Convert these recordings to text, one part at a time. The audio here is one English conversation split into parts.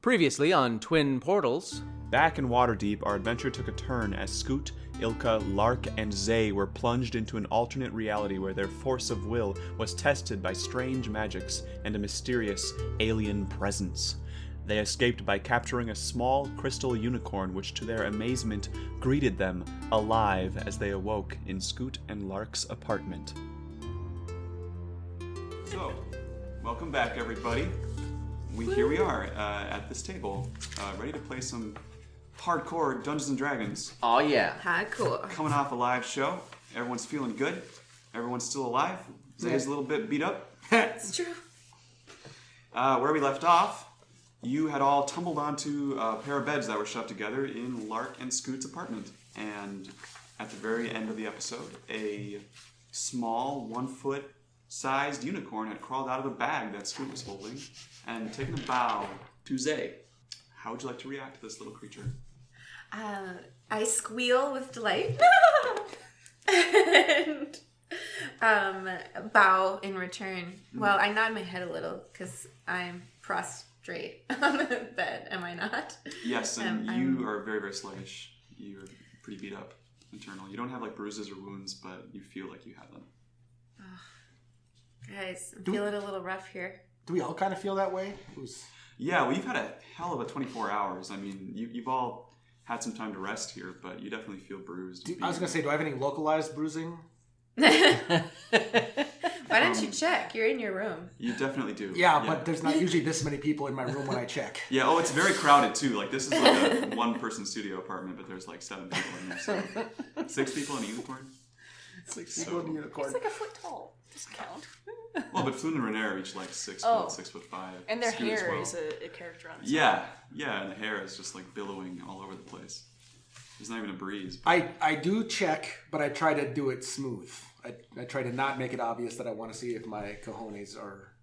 Previously on Twin Portals. Back in Waterdeep, our adventure took a turn as Scoot, Ilka, Lark, and Zay were plunged into an alternate reality where their force of will was tested by strange magics and a mysterious alien presence. They escaped by capturing a small crystal unicorn which, to their amazement, greeted them alive as they awoke in Scoot and Lark's apartment. So, welcome back, everybody. Here we are at this table, ready to play some hardcore Dungeons and Dragons. Oh yeah. Hardcore. Coming off a live show. Everyone's feeling good. Everyone's still alive. Zay's a little bit beat up. It's true. Where we left off, you had all tumbled onto a pair of beds that were shoved together in Lark and Scoot's apartment. And at the very end of the episode, a small 1-foot-sized unicorn had crawled out of a bag that Scoot was holding and taken a bow to Zay. How would you like to react to this little creature? I squeal with delight and bow in return. Well, I nod my head a little because I'm prostrate on the bed. Am I not? Yes, and you are very, very sluggish. You're pretty beat up internal. You don't have like bruises or wounds, but you feel like you have them. Oh, guys, I'm feeling a little rough here. Do we all kind of feel that way? Yeah, well, you've had a hell of a 24 hours. I mean, you've all had some time to rest here, but you definitely feel bruised. I was going to say, do I have any localized bruising? Why don't you check? You're in your room. You definitely do. Yeah, but there's not usually this many people in my room when I check. Yeah, oh, it's very crowded, too. Like, this is like a one-person studio apartment, but there's like 7 people in there, so 6 people in a unicorn? 6 people in a unicorn. It's like a foot tall. Doesn't count. Well, but Floon and Renee are each like 6 foot, 6'5". And their Scoot hair as well. is a character on its Yeah, and the hair is just like billowing all over the place. There's not even a breeze. I do check, but I try to do it smooth. I try to not make it obvious that I want to see if my cojones are...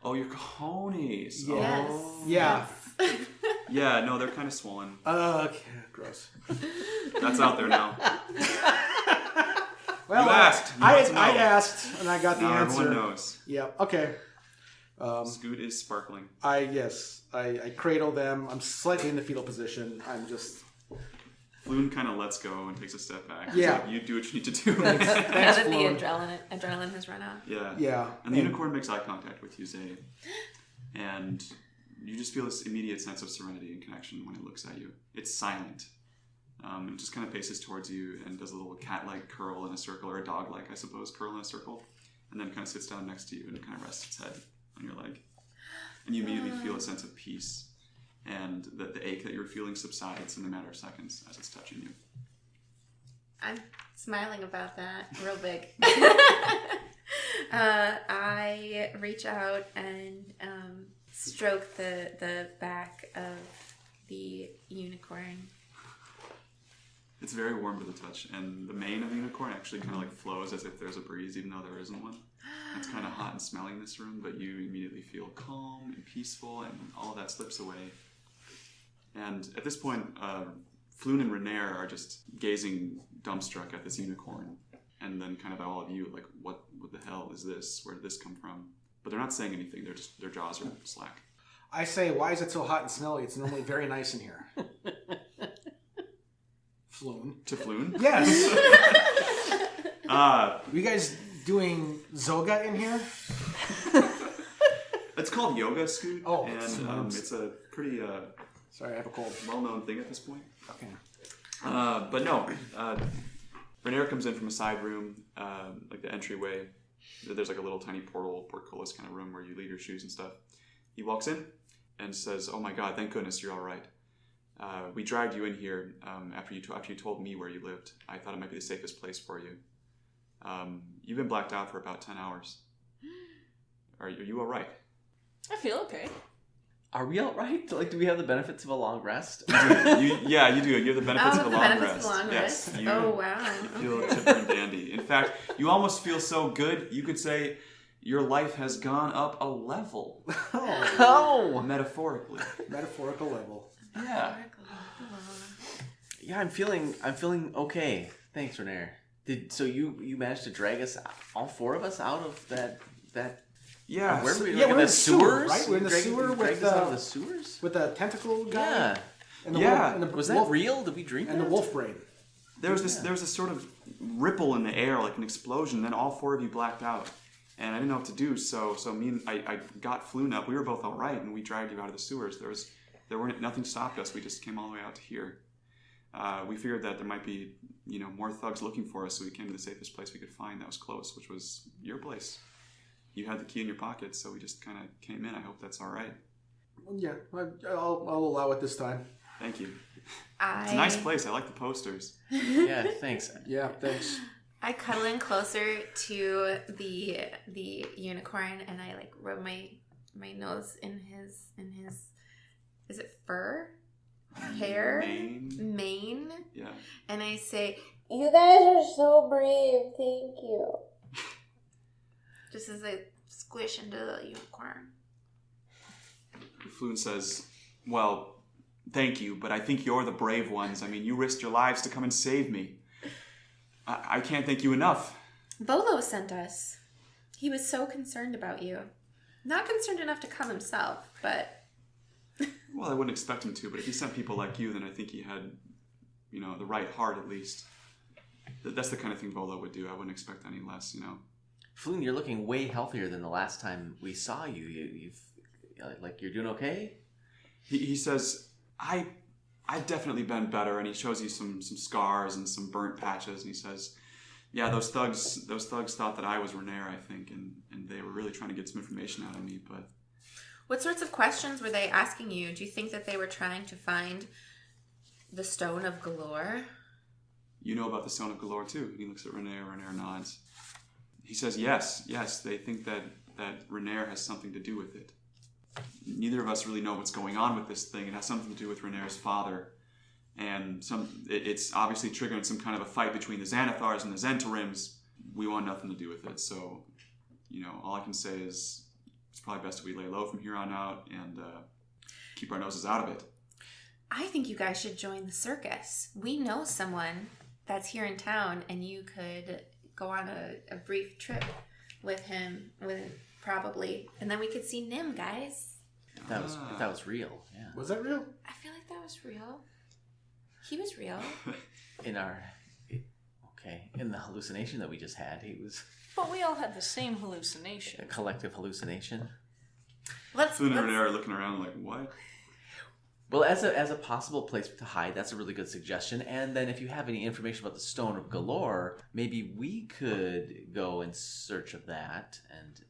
Oh, your cojones. Yes. Oh. Yeah. Yeah, no, they're kind of swollen. Okay, gross. That's out there now. Well, you asked. I asked, and I got the answer. Everyone knows. Yep. Okay. Scoot is sparkling. I cradle them. I'm slightly in the fetal position. I'm just... Floon kind of lets go and takes a step back. Yeah. So you do what you need to do. Now that the adrenaline has run out. Yeah. And the unicorn makes eye contact with you, Zay. And you just feel this immediate sense of serenity and connection when it looks at you. It's silent. It just kind of paces towards you and does a little cat-like curl in a circle, or a dog-like, I suppose, curl in a circle, and then kind of sits down next to you and kind of rests its head on your leg. And you immediately feel a sense of peace, and the ache that you're feeling subsides in a matter of seconds as it's touching you. I'm smiling about that real big. I reach out and stroke the back of the unicorn. It's very warm to the touch, and the mane of the unicorn actually kind of like flows as if there's a breeze, even though there isn't one. It's kind of hot and smelly in this room, but you immediately feel calm and peaceful, and all of that slips away. And at this point, Floon and Renee are just gazing dumbstruck at this unicorn, and then kind of all of you, like, what the hell is this? Where did this come from? But they're not saying anything. They're just, their jaws are slack. I say, why is it so hot and smelly? It's normally very nice in here. Floon. To Floon? Yes. You guys doing Zoga in here? It's called yoga, Scoot. Oh, and it's a pretty sorry, I have a cold. well-known thing at this point. Okay. But no, Renee comes in from a side room, like the entryway. There's like a little tiny portcullis kind of room where you leave your shoes and stuff. He walks in and says, "Oh my God, thank goodness you're all right. We dragged you in here after you told me where you lived. I thought it might be the safest place for you. You've been blacked out for about 10 hours. Are you all right?" I feel okay. Are we all right? Like, do we have the benefits of a long rest? You do. You have the benefits of a long rest. Yes. You, oh, wow. You feel chipper and dandy. In fact, you almost feel so good, you could say your life has gone up a level. Oh. Metaphorically. Metaphorical level. Yeah. Yeah, I'm feeling okay. Thanks, Renee. So you managed to drag us, all 4 of us, out of that Yeah. Where were we? Yeah, Like we're in the sewer, sewers? right? We're in the sewer with out of the sewers. with the tentacle guy. Yeah. And the Yeah. wolf, and the Was that wolf, real? Did we dream And the that? wolf brain. There was this sort of ripple in the air, like an explosion. Then all four of you blacked out, and I didn't know what to do. So me and I got Floon up. We were both all right, and we dragged you out of the sewers. Nothing stopped us. We just came all the way out to here. We figured that there might be more thugs looking for us, so we came to the safest place we could find that was close, which was your place. You had the key in your pocket, so we just kind of came in. I hope that's all right. Yeah, I'll allow it this time. Thank you. It's a nice place. I like the posters. Yeah, thanks. Yeah, thanks. I cuddle in closer to the unicorn, and I like rub my nose in his is it fur? Hair? Mane? Yeah. And I say, "You guys are so brave, thank you." Just as I squish into the unicorn. Floon says, "Well, thank you, but I think you're the brave ones. I mean, you risked your lives to come and save me. I can't thank you enough." Volo sent us. He was so concerned about you. Not concerned enough to come himself, but... Well, I wouldn't expect him to, but if he sent people like you, then I think he had, the right heart at least. That's the kind of thing Volo would do. I wouldn't expect any less, Floon, you're looking way healthier than the last time we saw you. You've you're doing okay? He says, I've definitely been better, and he shows you some scars and some burnt patches, and he says, yeah, those thugs thought that I was Renair, I think, and they were really trying to get some information out of me, but... What sorts of questions were they asking you? Do you think that they were trying to find the Stone of Galore? You know about the Stone of Galore, too. He looks at Renair nods. He says, yes, they think that Renair has something to do with it. Neither of us really know what's going on with this thing. It has something to do with Renair's father. And it's obviously triggering some kind of a fight between the Xanathars and the Zentarims. We want nothing to do with it. So, all I can say is it's probably best if we lay low from here on out and keep our noses out of it. I think you guys should join the circus. We know someone that's here in town, and you could go on a brief trip with him, probably. And then we could see Nim, guys. If that was real, yeah. Was that real? I feel like that was real. He was real. In the hallucination that we just had, he was But we all had the same hallucination. a collective hallucination. Floon and Renair are looking around like, what? Well, as a possible place to hide, that's a really good suggestion. And then if you have any information about the Stone of Galore, maybe we could go in search of that and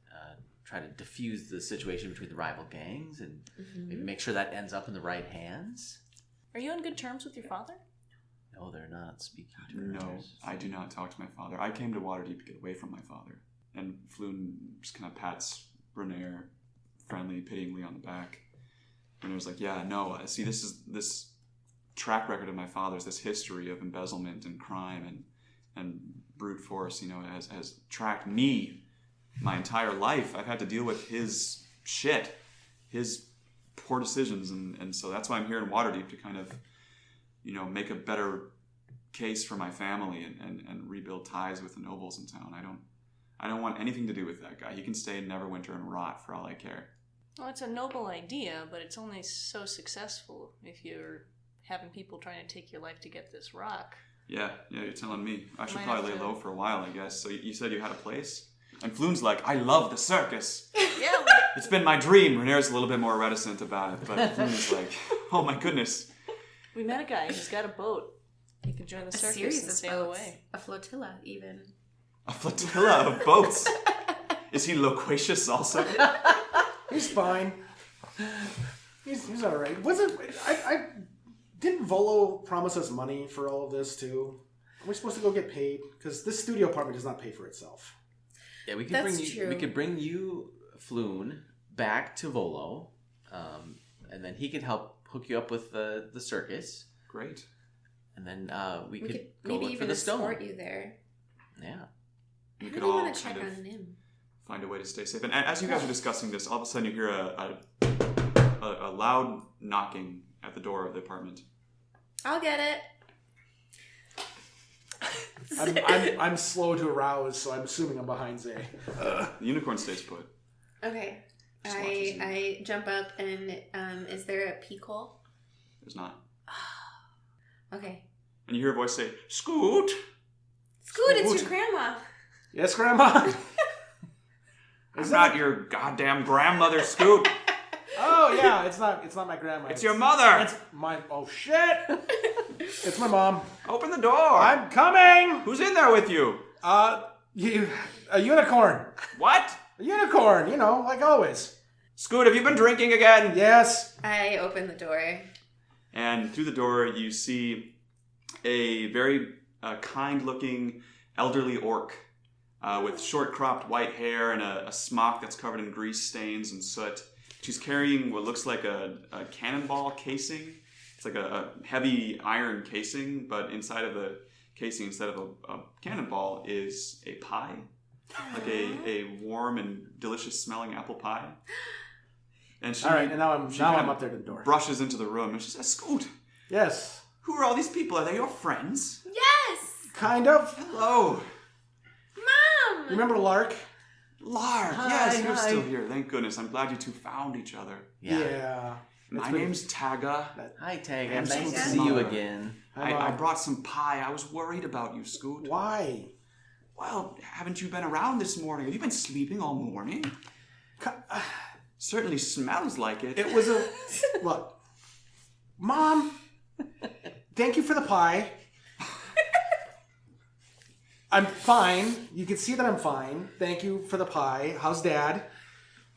try to diffuse the situation between the rival gangs and maybe make sure that ends up in the right hands. Are you on good terms with your father? No, they're not speaking to No, I do not talk to my father. I came to Waterdeep to get away from my father. And Floon just kind of pats Renair friendly, pityingly on the back. Renair's like, yeah, no, see, this track record of my father's, this history of embezzlement and crime and brute force, has tracked me my entire life. I've had to deal with his shit, his poor decisions, and so that's why I'm here in Waterdeep to kind of, make a better case for my family and rebuild ties with the nobles in town. I don't want anything to do with that guy. He can stay in Neverwinter and rot for all I care. Well, it's a noble idea, but it's only so successful if you're having people trying to take your life to get this rock. Yeah, you're telling me. I should Might probably have lay to- low for a while, I guess. So you said you had a place? And Floon's like, I love the circus. Yeah, It's been my dream. Renair's a little bit more reticent about it, but Floon is like, oh my goodness. we met a guy. He's got a boat. He could join the A circus series and of sail boats. away. A flotilla, even. A flotilla of boats. Is he loquacious also? He's fine. He's all right. I didn't Volo promise us money for all of this too? Are we supposed to go get paid? Because this studio apartment does not pay for itself. Yeah, we could That's bring you. true. We could bring you, Floon, back to Volo, and then he could help hook you up with the circus, Great. and then we We could could go maybe look for even the stone. escort you there. Yeah. We I could really all want to check kind of on Nim. find a way to stay safe. And as you guys are discussing this, all of a sudden you hear a loud knocking at the door of the apartment. I'll get it. I'm slow to arouse, so I'm assuming I'm behind Zay. The unicorn stays put. Okay. Just watches you. I jump up and is there a peek hole? There's not. Okay. And you hear a voice say, Scoot! Scoot, it's your grandma. Yes, Grandma. I'm not your goddamn grandmother, Scoot. Oh yeah, it's not my grandma. It's your mother. It's my. Oh shit! It's my mom. Open the door. I'm coming. Who's in there with you? A unicorn. What? A unicorn. You know, like always. Scoot, have you been drinking again? Yes. I open the door. And through the door, you see a very kind-looking elderly orc with short-cropped white hair and a smock that's covered in grease stains and soot. She's carrying what looks like a cannonball casing. It's like a heavy iron casing, but inside of the casing, instead of a cannonball, is a pie. Like a warm and delicious smelling apple pie. And she, All right, and now I'm kind of up there to the door. brushes into the room and she says, Scoot, Yes. who are all these people? Are they your friends? Yes! Kind of. Hello. Mom! Remember Lark? Lark, Hi, yes, you're hi. still here. Thank goodness. I'm glad you two found each other. Yeah. My name's Taga. Hi, Tag. I'm Nice to Scoot's see you mother. again. I brought some pie. I was worried about you, Scoot. Why? Well, haven't you been around this morning? Have you been sleeping all morning? Certainly smells like it. It was a look, Mom. Thank you for the pie. I'm fine. You can see that I'm fine. Thank you for the pie. How's Dad?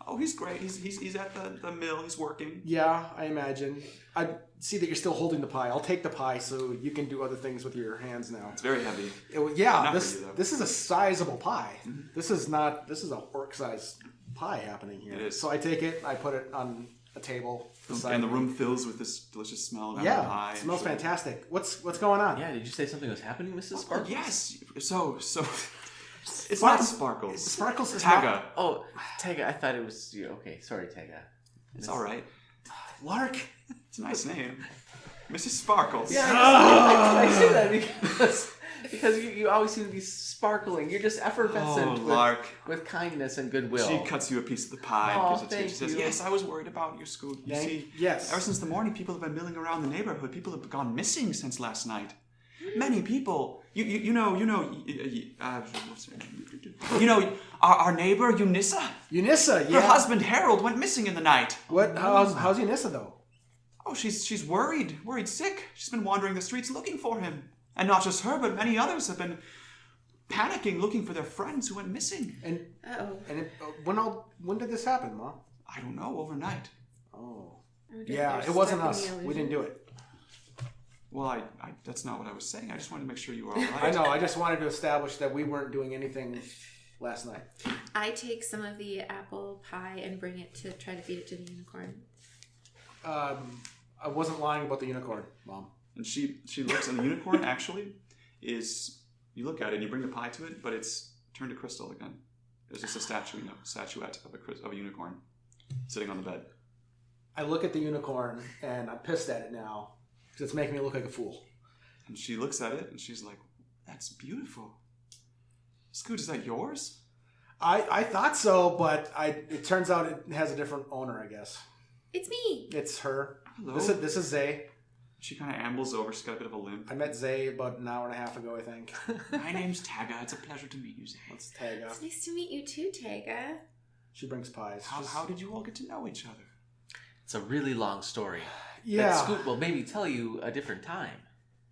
Oh, he's great. He's at the mill. He's working. Yeah, I imagine. I see that you're still holding the pie. I'll take the pie so you can do other things with your hands now. It's very heavy. Yeah, Not this for you, though. this is a sizable pie. This is a orc-sized pie happening here. It is. So I take it. I put it on a table. beside And the me. room fills with this delicious smell of apple Yeah, pie. it smells and sugar. fantastic. What's going on? Yeah, did you say something was happening, Mrs. Oh, Sparkles? yes. So it's not Sparkles. Sparkles is Taga. Oh, Taga, I thought it was you. Okay, sorry, Taga. It's all right. Lark. It's a nice name. Mrs. Sparkles. Yeah, I say that because you always seem to be sparkling. You're just effervescent Oh, Lark. with kindness and goodwill. She cuts you a piece of the pie Oh, and gives it to you. She thank says, you. yes, I was worried about your Scoot. You see, Yes. ever since the morning, people have been milling around the neighborhood. People have gone missing since last night. Many people. You know, what's her name? You know, our neighbor, Eunissa. Eunissa, Her yeah. husband, Harold, went missing in the night. What? How's Eunissa though? Oh, she's worried sick. She's been wandering the streets looking for him. And not just her, but many others have been panicking, looking for their friends who went missing. And Uh-oh. when did this happen, Mom? I don't know, overnight. Oh. I wonder if Yeah, they're it wasn't stuck in us. the We illusion. didn't do it. Well, I that's not what I was saying. I just wanted to make sure you were all right. I know. I just wanted to establish that we weren't doing anything last night. I take some of the apple pie and bring it to try to feed it to the unicorn. I wasn't lying about the unicorn, Mom. And she looks, and the unicorn actually is, you look at it and you bring the pie to it, but it's turned to crystal again. There's just a statuette of a unicorn sitting on the bed. I look at the unicorn and I'm pissed at it now because it's making me look like a fool. And she looks at it and she's like, that's beautiful. Scoot, is that yours? I thought so, but it turns out it has a different owner, I guess. It's me. It's her. Hello. This is Zay. She kind of ambles over. She's got a bit of a limp. I met Zay about an hour and a half ago, I think. My name's Taga. It's a pleasure to meet you, Zay. Let's tag up. It's nice to meet you too, Taga. She brings pies. How did you all get to know each other? It's a really long story. Yeah. That Scoot will maybe tell you a different time.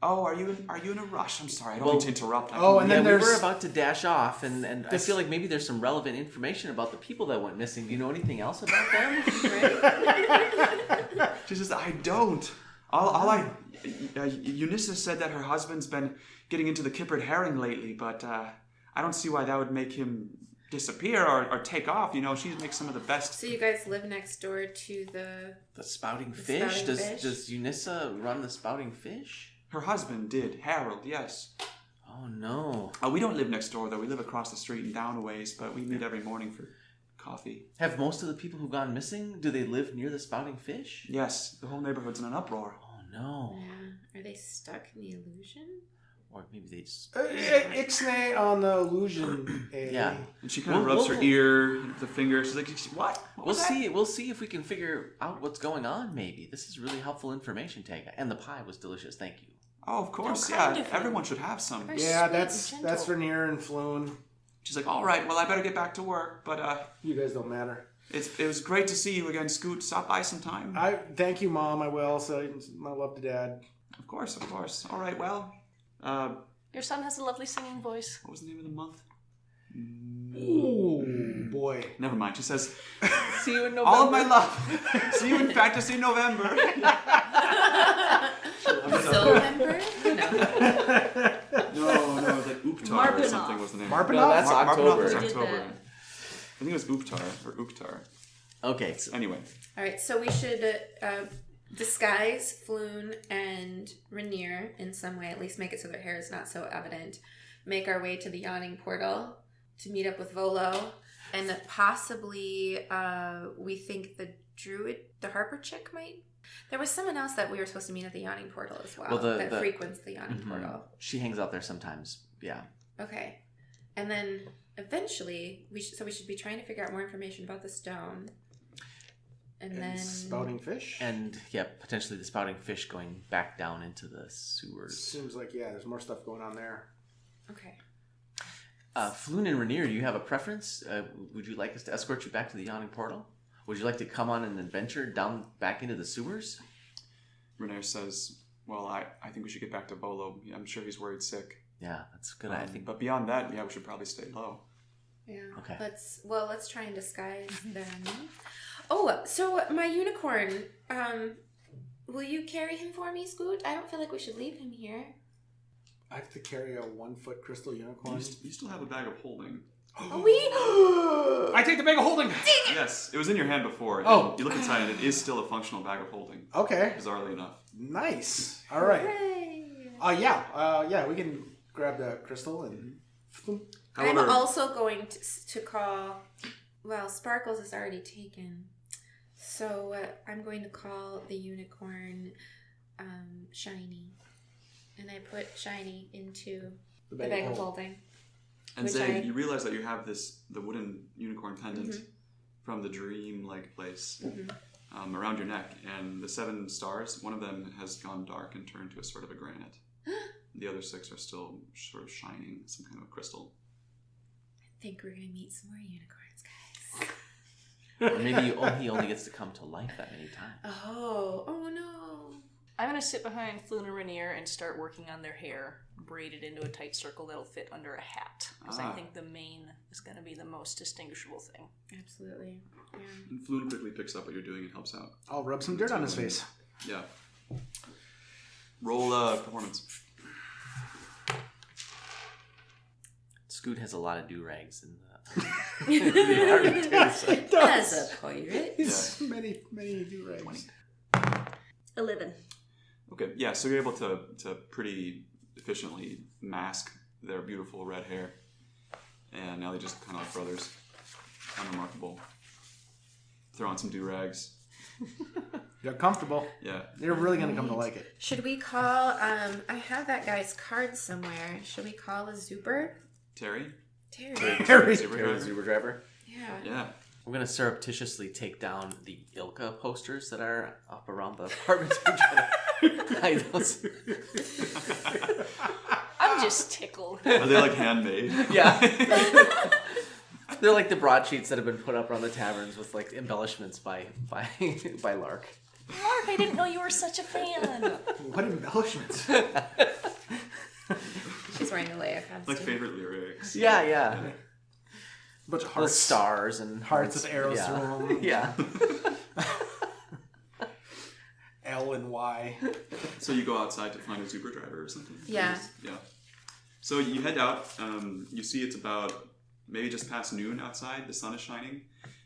Oh, are you in a rush? I'm sorry. I don't Well- mean to interrupt. Oh, and Yeah, then we there's- were about to dash off, and I This- feel like maybe there's some relevant information about the people that went missing. Do you know anything else about them? She says, I don't. Eunice said that her husband's been getting into the kippered herring lately, but I don't see why that would make him disappear or take off. You know, she makes some of the best. So you guys live next door to the... The spouting The fish? spouting fish? Does Eunissa run the spouting fish? Her husband did, Harold, yes. Oh no. We don't live next door, though. We live across the street and down a ways, but we meet every morning for coffee. Have most of the people who've gone missing, do they live near the spouting fish? Yes, the whole neighborhood's in an uproar. Oh no. Yeah. Are they stuck in the illusion? Or maybe they just... Ixnay on the illusion. Yeah. And she kind of rubs her ear with the finger. She's like, what? We'll see. We'll see if we can figure out what's going on, maybe. This is really helpful information, Tega. And the pie was delicious. Thank you. Oh, of course. How Yeah, kind of everyone should have some. Very Yeah, sweet that's and gentle. Rainier and Floon. She's like, all right, well, I better get back to work. But You guys don't matter. it was great to see you again, Scoot. Stop by sometime. I thank you, Mom. I will. So my love to Dad. Of course. All right, well, Your son has a lovely singing voice. what was the name of the month? Ooh, boy. Never mind. She says, See you in November. all of my love. See you in Fantasy November. November? No, it was like Uptar or Marpinoff. something was the name. Marpinoff? No, that's October. was We did October. that. I think it was Uptar or Uktar. Okay, so Anyway, All right, so we should disguise Floon and Rainier in some way, at least make it so their hair is not so evident. Make our way to the yawning portal to meet up with Volo, and possibly we think the druid, the Harper chick, might. There was someone else that we were supposed to meet at the yawning portal as well, that frequents the yawning portal. she hangs out there sometimes. Yeah. Okay, and then eventually we should be trying to figure out more information about the stone. And then Spouting fish? And, yeah, potentially the spouting fish going back down into the sewers. Seems like, yeah, there's more stuff going on there. Okay. Floon and Rainier, do you have a preference? Would you like us to escort you back to the yawning portal? Would you like to come on an adventure down back into the sewers? Renair says, well, I think we should get back to Volo. I'm sure he's worried sick. Yeah, that's good. I think. But beyond that, yeah, we should probably stay low. Yeah. Okay. Let's try and disguise them. Oh, so my unicorn. Will you carry him for me, Scoot? I don't feel like we should leave him here. I have to carry a 1-foot crystal unicorn. You still have a bag of holding. Oh, we. I take the bag of holding. Yes, it was in your hand before. Oh. You look inside and it is still a functional bag of holding. Okay. Bizarrely enough. Nice. All right. Hooray. Yeah, we can grab the crystal and. However, I'm also going to call. Well, Sparkles is already taken, so I'm going to call the unicorn Shiny, and I put Shiny into the bag of holding. and say you realize that you have the wooden unicorn pendant from the dream-like place around your neck, and the 7 stars, one of them has gone dark and turned to a sort of a granite. The other 6 are still sort of shining, some kind of a crystal. I think we're gonna meet some more unicorns, guys. Or maybe he only gets to come to life that many times. Oh no. I'm going to sit behind Floon and Rainier and start working on their hair, braided into a tight circle that'll fit under a hat. Because I think the mane is going to be the most distinguishable thing. Absolutely. Yeah. And Floon quickly picks up what you're doing and helps out. I'll rub some dirt on his face. Yeah. Roll performance. Scoot has a lot of do-rags in the... As a pirate. It's many do-rags. 11. Okay, yeah, so you're able to pretty efficiently mask their beautiful red hair. And now they just kind of like brothers. Unremarkable. Throw on some do-rags. They're comfortable. Yeah. They're really going to come to like it. Should we call, I have that guy's card somewhere. Should we call a Zooper? Terry? Terry. Zuber driver. Yeah. Yeah. We're going to surreptitiously take down the Ilka posters that are up around the apartment to try to hide those. I'm just tickled. Are they like handmade? Yeah. They're like the broadsheets that have been put up around the taverns with like embellishments by Lark. Mark, I didn't know you were such a fan. What embellishments? She's wearing the Leia costume. Like favorite lyrics. Yeah. A bunch of Little hearts. stars and Hearts with arrows yeah. through them. Yeah. L and Y. So you go outside to find a Zuber driver or something? Yeah. Yeah. So you head out. You see it's about maybe just past noon outside. The sun is shining.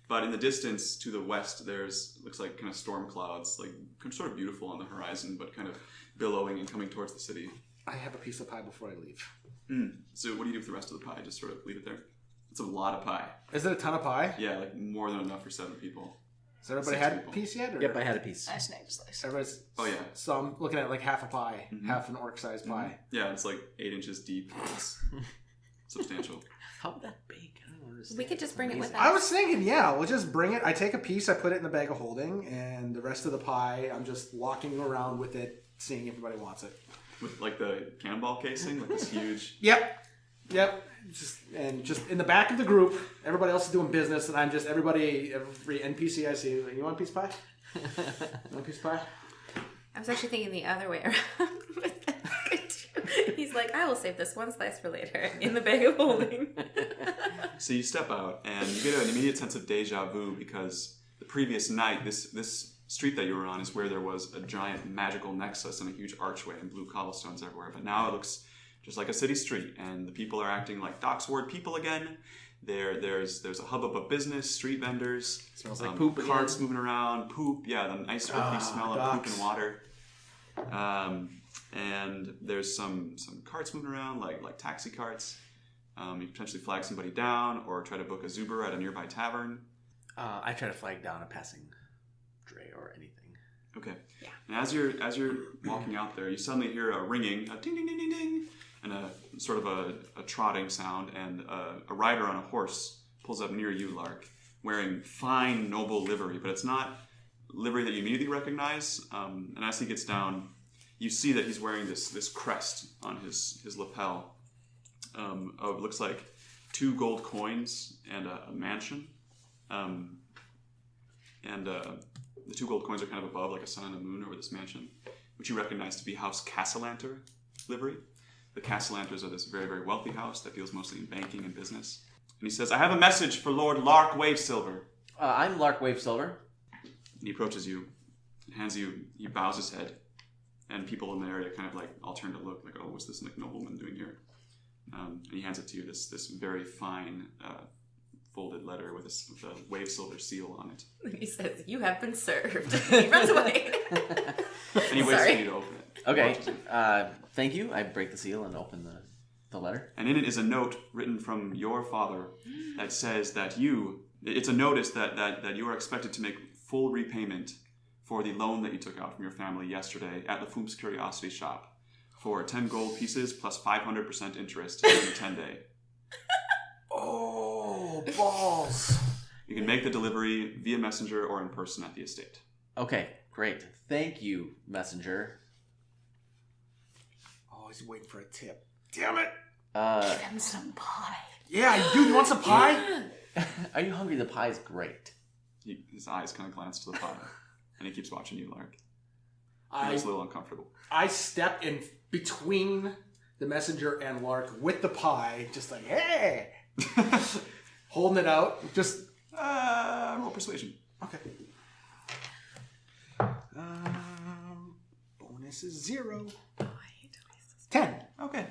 But in the distance to the west, looks like kind of storm clouds, like sort of beautiful on the horizon, but kind of billowing and coming towards the city. I have a piece of pie before I leave. So what do you do with the rest of the pie? Just sort of leave it there? It's a lot of pie. Is it a ton of pie? Yeah, like more than enough for 7 people. Has everybody 6 had people. a piece yet? Or? Yep, I had a piece. I snagged a slice. Everybody's. Oh, yeah. So I'm looking at like half a pie, Mhm. half an orc-sized pie. Yeah, it's like 8 inches deep. It's substantial. How that bake? I don't understand. We could just bring it with us. I was thinking, yeah, we'll just bring it. I take a piece, I put it in the bag of holding, and the rest of the pie, I'm just walking around with it, seeing if everybody wants it. With like the cannonball casing, like this huge. Yep. Just in the back of the group, everybody else is doing business, and I'm just every NPC I see. You want a piece of pie? You want a piece of pie? I was actually thinking the other way around. He's like, I will save this one slice for later in the bag of holding. So you step out, and you get an immediate sense of deja vu because the previous night, this street that you were on is where there was a giant magical nexus and a huge archway and blue cobblestones everywhere. But now it looks just like a city street, and the people are acting like Docksward people again. There's a hubbub of business, street vendors. Smells like poop carts again. moving around, poop. Yeah, the nice earthy smell of poop docks. and water. And there's some carts moving around, like taxi carts. You can potentially flag somebody down or try to book a Zuber at a nearby tavern. I try to flag down a passing dray or anything. Okay. Yeah. And as you're walking out there, you suddenly hear a ringing, a ding ding ding ding ding, and a sort of a trotting sound, and a rider on a horse pulls up near you, Lark, wearing fine noble livery, but it's not livery that you immediately recognize. And as he gets down, you see that he's wearing this crest on his lapel. Of looks like 2 gold coins and a mansion. The 2 gold coins are kind of above, like a sun and a moon over this mansion, which you recognize to be House Castellanter livery. The Castellanters are this very, very wealthy house that deals mostly in banking and business. And he says, I have a message for Lord Lark Wavesilver. I'm Lark Wavesilver. And he approaches you, he bows his head, and people in the area kind of like all turn to look, like, oh, what's this nobleman doing here? And he hands it to you, this very fine folded letter with a Wavesilver seal on it. And he says, you have been served. He runs away. And he waits for Sorry. you to open it. Okay. Thank you. I break the seal and open the letter. And in it is a note written from your father that says that it's a notice that you are expected to make full repayment for the loan that you took out from your family yesterday at Lafoom's Curiosity Shop for 10 gold pieces plus 500% interest in a 10-day. Oh, balls. You can make the delivery via messenger or in person at the estate. Okay, great. Thank you, messenger. Oh, he's waiting for a tip. Damn it. Give him some pie. Yeah, dude, you want some pie? Are you hungry? The pie's great. His eyes kind of glance to the pie, and he keeps watching you, Lark. He I looks a little uncomfortable. I step in between the messenger and Lark with the pie, just like, hey! Holding it out. Just, Roll persuasion. okay. Bonus is 0. 10. Okay.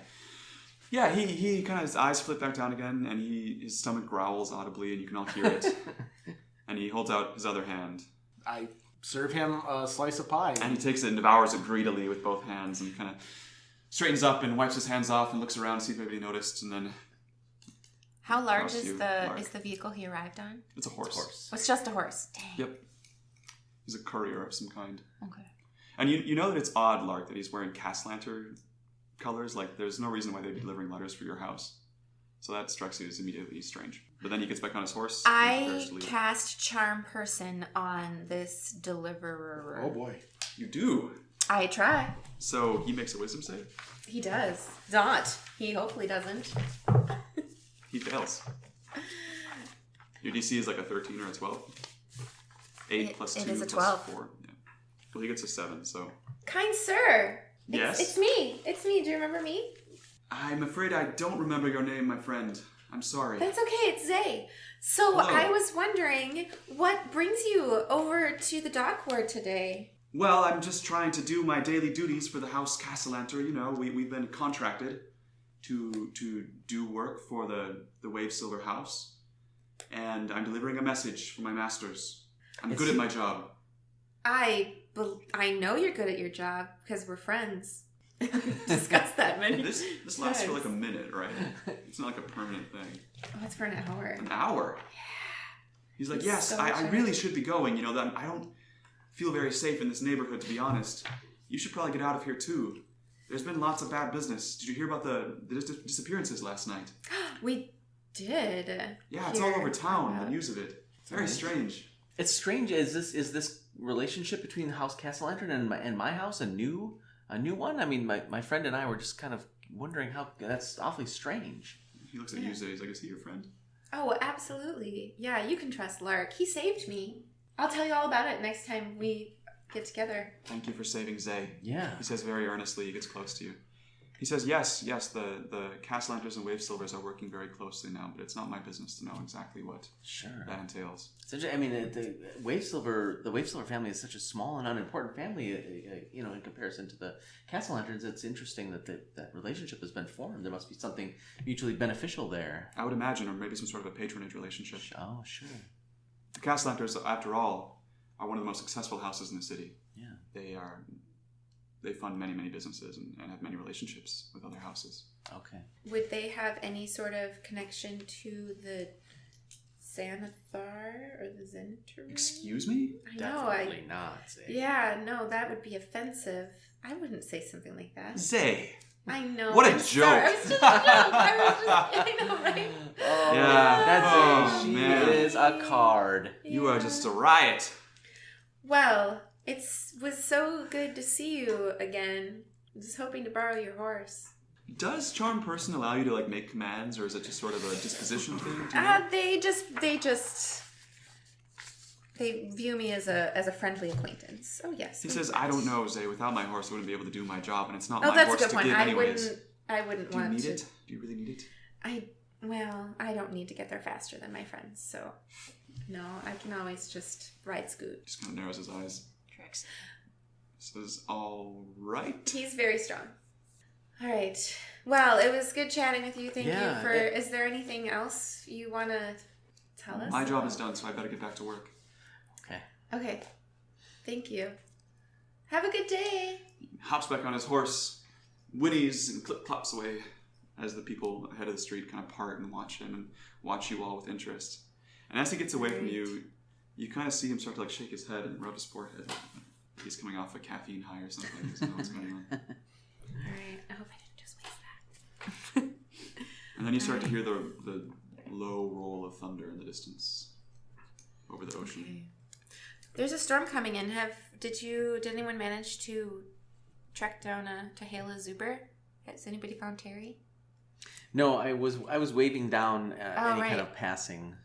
Yeah, he kind of, his eyes flip back down again, and his stomach growls audibly, and you can all hear it. And he holds out his other hand, I serve him a slice of pie. and he takes it and devours it greedily with both hands, and kind of straightens up and wipes his hands off and looks around to see if anybody noticed, and then How large Across is you, the Mark. is the vehicle he arrived on? it's a horse. Oh, it's just a horse. Dang. Yep. He's a courier of some kind. Okay. And you know that it's odd, Lark, that he's wearing Castellanter colors. Like, there's no reason why they'd be delivering letters for your house. So that strikes you as immediately strange. But then he gets back on his horse and I prepares to leave. cast Charm Person on this deliverer. Oh boy. You do. I try. So he makes a wisdom save. He does. Not. He hopefully doesn't. He fails. Your DC is like a 13 or a 12. 8 plus 2 it is a plus 12. 4. Yeah. Well, he gets a 7, so... Kind sir. Yes? It's me. It's me. Do you remember me? I'm afraid I don't remember your name, my friend. I'm sorry. That's okay. It's Zay. So Hello. I was wondering, what brings you over to the dock ward today? Well, I'm just trying to do my daily duties for the House Castellanter. You know, we've been contracted to do work for the Wavesilver House. And I'm delivering a message for my masters. I'm good at my job. I know you're good at your job because we're friends. Discussed that many. This lasts for times. like a minute, right? It's not like a permanent thing. Oh, it's for an hour. An hour? He's like, He's yes, so I sure. really should be going. You know, that I don't feel very safe in this neighborhood, to be honest. You should probably get out of here too. There's been lots of bad business. Did you hear about the disappearances last night? We did. Yeah, it's all over hear town. about- The news of it. Very strange. It's strange. Is this relationship between House Castle Lantern and my house a new one? I mean, my friend and I were just kind of wondering how that's awfully strange. He looks at you, Zay. He's like, is he your friend? Oh, absolutely. Yeah, you can trust Lark. He saved me. I'll tell you all about it next time we get together. Thank you for saving Zay. Yeah. He says very earnestly. He gets close to you. He says, yes, the Castle Lanterns and Wave Silvers are working very closely now, but it's not my business to know exactly what Sure. that entails. I mean, the Wave Silver family is such a small and unimportant family, in comparison to the Castle Lanterns. It's interesting that that relationship has been formed. There must be something mutually beneficial there. I would imagine, or maybe some sort of a patronage relationship. Oh, sure. The Castle Lanterns, after all, are one of the most successful houses in the city. Yeah. They fund many, many businesses and have many relationships with other houses. Okay. Would they have any sort of connection to the Xanathar or the Zentrum? Excuse me? I know. Definitely not. Zay. Yeah, no, that would be offensive. I wouldn't say something like that. Zay! I know. What a I'm joke. sorry. I was just a joke. I know, right? Oh, Yeah. That's Oh, she man. is a card. You are just a riot. Well, it was so good to see you again. I'm just hoping to borrow your horse. Does Charm Person allow you to make commands, or is it just sort of a disposition thing? Do you know? They view me as a friendly acquaintance. Oh yes. He says, I don't know, Zay. Without my horse, I wouldn't be able to do my job, and it's not Oh, my that's a horse good to point. give I anyways. wouldn't Do you want need to. it? Do you really need it? I don't need to get there faster than my friends, so no, I can always just ride Scoot. Just kind of narrows his eyes. Tricks. Says, all right. He's very strong. All right. Well, it was good chatting with you. Thank Yeah, you for. Is there anything else you want to tell us? My job is done, so I better get back to work. Okay. Okay. Thank you. Have a good day. Hops back on his horse, whinnies and clip-clops away as the people ahead of the street kind of part and watch him and watch you all with interest. And as he gets away from you, you kind of see him start to shake his head and rub his forehead. He's coming off a caffeine high or something. He doesn't know what's going on. All right. I hope I didn't just waste that. And then you start to hear the low roll of thunder in the distance over the ocean. Okay. There's a storm coming in. Did anyone manage to track down to hail a Zuber? Has anybody found Terry? No, I was waving down any right. kind of passing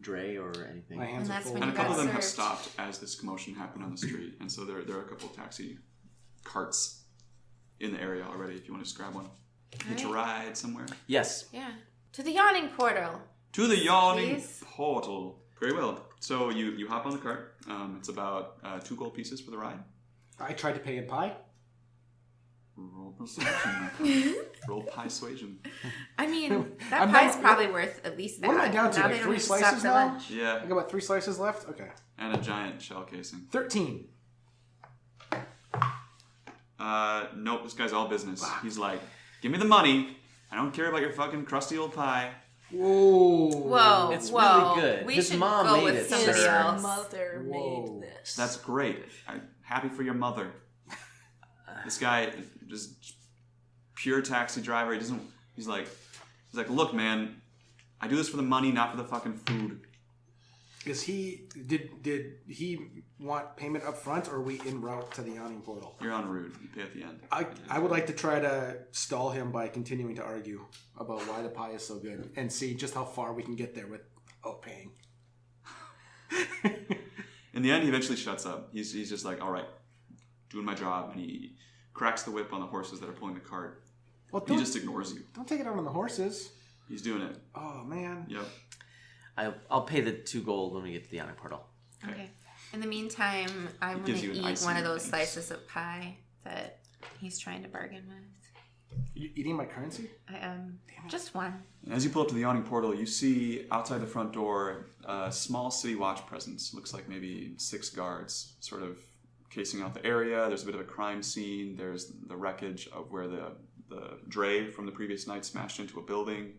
dray or anything. My hands And are that's full. when And a you couple of got them have served. stopped as this commotion happened on the street. And so there are a couple of taxi carts in the area already if you want to just grab one. Hitch a ride somewhere. Yes. Yeah. To the yawning portal. To the yawning Please. portal. Very well. So you hop on the cart. It's about 2 gold pieces for the ride. I tried to pay in pie. Roll persuasion. my friend. Roll pie suasion. I mean, that I'm pie's down- probably worth at least that. What am I down to, Now like they don't 3 have to stop slices for now? lunch. Yeah. I got about 3 slices left? Okay. And a giant shell casing. 13. Nope, this guy's all business. He's like, give me the money. I don't care about your fucking crusty old pie. Whoa. Whoa, It's whoa. really good. We His should mom go made with it, somebody sir. else. Mother Whoa. made this. That's great. I'm happy for your mother. This guy, just pure taxi driver. He's like, look, man, I do this for the money, not for the fucking food. Is he did he want payment up front, or are we en route to the yawning portal? You're en route. You pay at the end. I would like to try to stall him by continuing to argue about why the pie is so good and see just how far we can get there without paying. In the end, he eventually shuts up. He's just like, all right, doing my job, and he cracks the whip on the horses that are pulling the cart. Well, He just ignores you. don't take it out on the horses. He's doing it. Oh man. Yep. I'll pay the 2 gold when we get to the yawning portal. Okay. In the meantime, I want to gives you an eat ice one in of your those veins. slices of pie that he's trying to bargain with. You eating my currency? I am just one. As you pull up to the yawning portal, you see outside the front door a small city watch presence. Looks like maybe 6 guards, sort of casing out the area. There's a bit of a crime scene. There's the wreckage of where the dray from the previous night smashed into a building.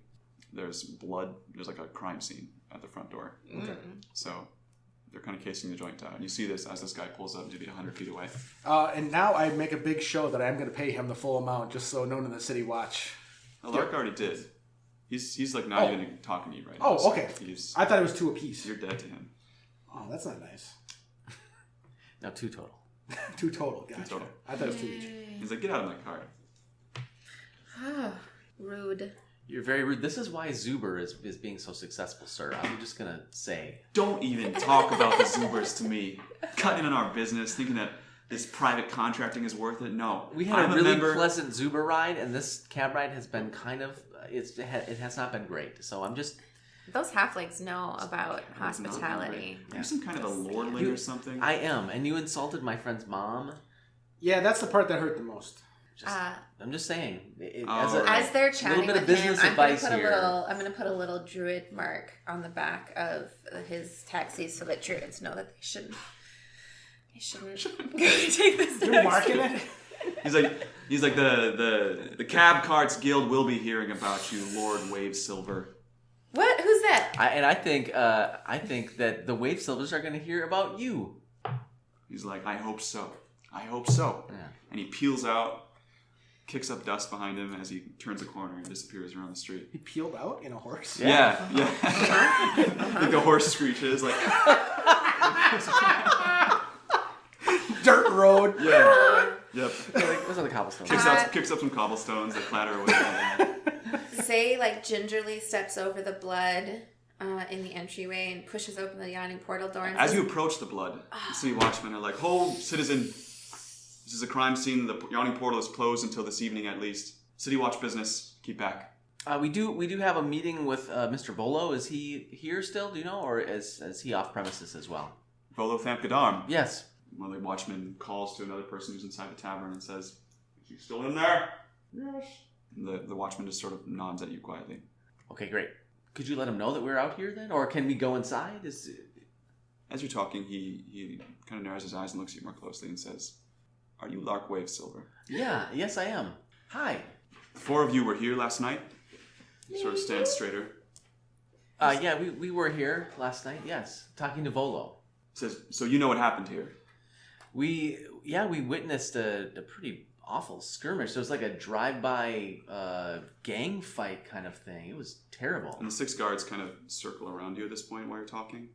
There's blood. There's like a crime scene at the front door. Okay. So they're kind of casing the joint out. And you see this as this guy pulls up maybe 100 feet away. And now I make a big show that I'm going to pay him the full amount just so no one in the city watch. Lark already did. He's like not even talking to you right now. Oh, so okay. I thought it was 2 apiece. You're dead to him. Oh, that's not nice. Now 2 total. 2 total. Gotcha. total. I thought it was 2 each. He's like, get out of my car. Rude. You're very rude. This is why Zuber is being so successful, sir. I'm just gonna say. Don't even talk about the Zubers to me. Cutting in on our business, thinking that this private contracting is worth it. No. We had a really pleasant Zuber ride, and this cab ride has been kind of it has not been great. So I'm just. Those halflings know about hospitality. Are you some kind of a lordling or something? I am, and you insulted my friend's mom. Yeah, that's the part that hurt the most. I'm just saying. As they're chatting little bit of with him, business I'm advice going here. to put a little druid mark on the back of his taxi so that druids know that they shouldn't take this. You're marking it? He's like the Cab Carts Guild will be hearing about you, Lord Wave Silver. What? Who's that? I think that the Wave Silvers are going to hear about you. He's like, I hope so. I hope so. Yeah. And he peels out, kicks up dust behind him as he turns a corner and disappears around the street. He peeled out in a horse? Yeah. Like the horse screeches, like dirt road. yeah. Yep. Those are the cobblestones. Kicks up some cobblestones that clatter away. Say like gingerly steps over the blood in the entryway and pushes open the yawning portal door. And As says, you approach the blood, the city watchmen are like, "Hold, citizen. This is a crime scene. The yawning portal is closed until this evening at least. City watch business. Keep back." We do have a meeting with Mr. Volo. Is he here still? Do you know, or is he off premises as well? Volo Thamkadarm. Yes. One of the watchmen calls to another person who's inside the tavern and says, "Is he still in there?" Yes. And the watchman just sort of nods at you quietly. Okay, great. Could you let him know that we're out here then, or can we go inside? As you're talking, he kind of narrows his eyes and looks at you more closely and says, "Are you Lark Wave Silver?" Yeah. Yes, I am. Hi. The 4 of you were here last night. Sort of stands straighter. Yeah, we were here last night. Yes, talking to Volo. Says, "So you know what happened here?" We witnessed a pretty awful skirmish. So it was like a drive-by gang fight kind of thing. It was terrible. And the 6 guards kind of circle around you at this point while you're talking.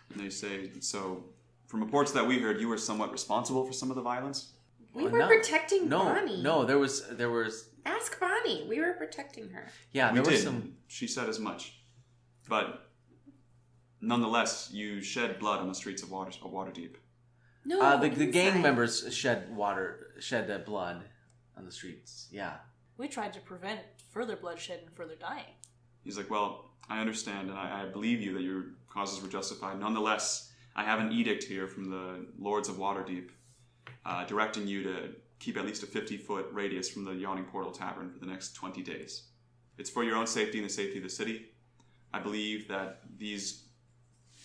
And they say, "So, from reports that we heard, you were somewhat responsible for some of the violence?" we were protecting No, Bonnie. no, there was. Ask Bonnie. We were protecting her. Yeah, We there did. was some. She said as much. But nonetheless, you shed blood on the streets of Waterdeep. No, The gang inside. members shed blood on the streets. Yeah. We tried to prevent further bloodshed and further dying. He's like, "Well, I understand, and I believe you that your causes were justified. Nonetheless, I have an edict here from the Lords of Waterdeep directing you to keep at least a 50-foot radius from the Yawning Portal Tavern for the next 20 days. It's for your own safety and the safety of the city. I believe that these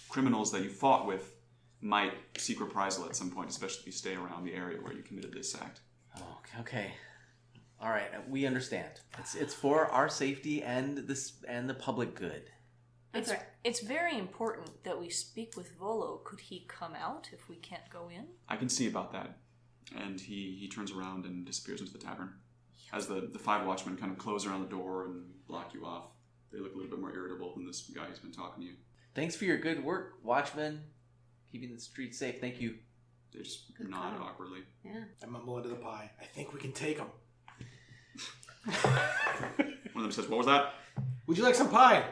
criminals that you fought with might seek reprisal at some point, especially if you stay around the area where you committed this act." Oh, okay. All right, we understand. It's for our safety and the public good. That's right. It's very important that we speak with Volo. Could he come out if we can't go in? "I can see about that." And he turns around and disappears into the tavern. As the 5 watchmen kind of close around the door and block you off, they look a little bit more irritable than this guy who's been talking to you. Thanks for your good work, Watchman. Keeping the streets safe. Thank you. They just Good nod call. awkwardly. Yeah. I mumble into the pie. I think we can take him. One of them says, "What was that?" Would you like some pie?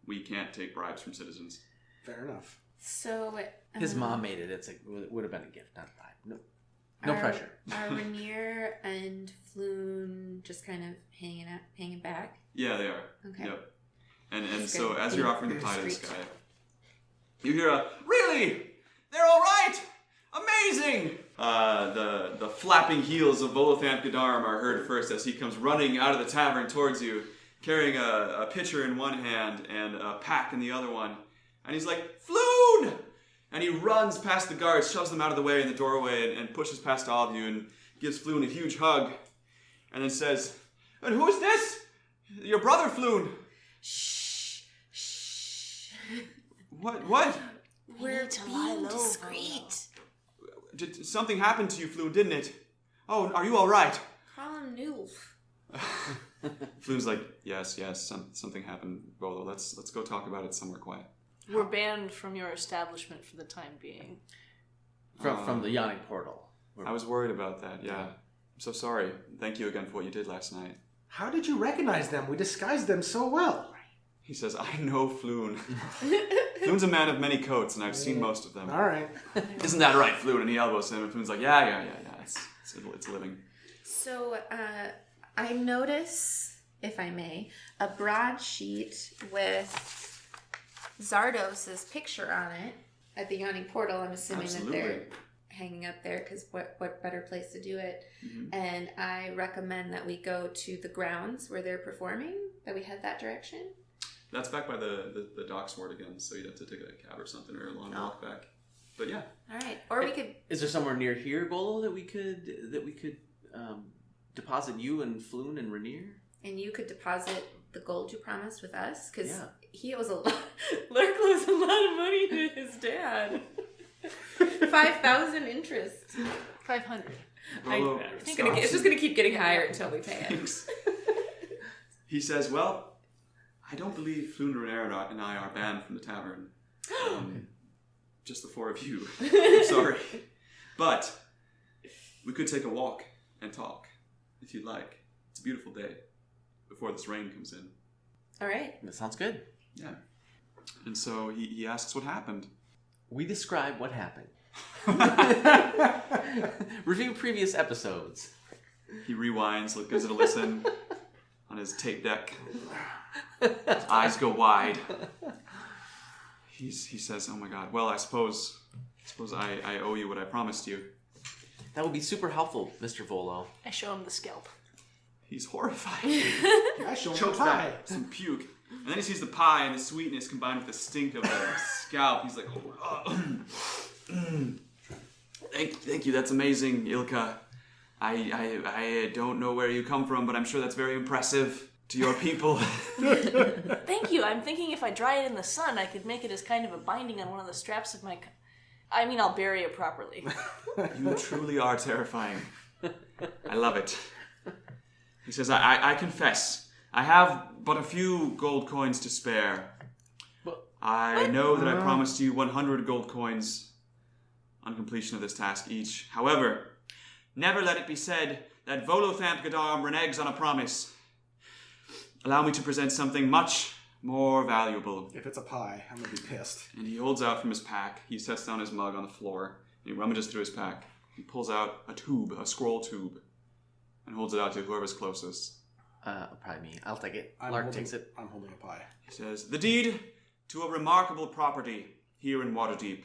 "We can't take bribes from citizens." Fair enough. So His mom made it. It would have been a gift, not a bribe. No pressure. Are Rainier and Floon just kind of hanging back? Yeah, they are. Okay. Yep. And That's so good. as you're offering the pie to this Street. guy, you hear a, "Really? They're all right! Amazing!" The flapping heels of Volothamp Gadarm are heard first as he comes running out of the tavern towards you, carrying a pitcher in one hand and a pack in the other one. And he's like, "Floon!" And he runs past the guards, shoves them out of the way in the doorway, and pushes past all of you and gives Floon a huge hug. And then says, "And who is this?" "Your brother, Floon." Shh. What? We're to lie being low, discreet. Something happened to you, Floon, didn't it? Oh, are you all right? Call him Newf. Floon's like, yes, something happened, Volo. Let's go talk about it somewhere quiet. We're banned from your establishment for the time being. From the yawning portal. I was worried about that, yeah. I'm so sorry. Thank you again for what you did last night. How did you recognize them? We disguised them so well. He says, I know Floon. Floon's a man of many coats, and I've seen most of them. All right. Isn't that right, Floon? And he elbows him, and Floon's like, yeah. It's living. So, I notice, if I may, a broadsheet with Zardos' picture on it at the Yawning Portal. I'm assuming that they're hanging up there because what better place to do it? Mm-hmm. And I recommend that we go to the grounds where they're performing, that we head that direction. That's back by the docks ward again, so you'd have to take a cab or something or a long walk back. But yeah. All right. Or we could. Is there somewhere near here, Bolo, that we could deposit you and Floon and Rainier? And you could deposit the gold you promised with us, because he owes a lot. Lurk owes a lot of money to his dad. 5,000 interest. 500. It's just gonna keep getting higher until we pay it. He says, "Well, I don't believe Floon and I are banned from the tavern. Just the four of you. I'm sorry, but we could take a walk and talk if you'd like. It's a beautiful day before this rain comes in." All right. That sounds good. Yeah. And so he asks what happened. We describe what happened. Review previous episodes. He rewinds, gives it a listen on his tape deck. His eyes go wide. He says, "Oh my God. Well, I suppose I owe you what I promised you." That would be super helpful, Mr. Volo. I show him the scalp. He's horrified. I show him the pie. Some puke. And then he sees the pie and the sweetness combined with the stink of the scalp. He's like, Thank you, that's amazing, Ilka. I don't know where you come from, but I'm sure that's very impressive to your people. Thank you. I'm thinking if I dry it in the sun, I could make it as kind of a binding on one of the straps of my... I'll bury it properly. You truly are terrifying. I love it. He says, I confess, I have but a few gold coins to spare. I know that I promised you 100 gold coins on completion of this task each. However, never let it be said that Volothamp Gadam reneges on a promise. Allow me to present something much more valuable. If it's a pie, I'm going to be pissed. And he holds out from his pack. He sets down his mug on the floor. And he rummages through his pack. He pulls out a scroll tube, and holds it out to whoever's closest. Probably me. I'll take it. Lark takes it. I'm holding a pie. He says, "The deed to a remarkable property here in Waterdeep.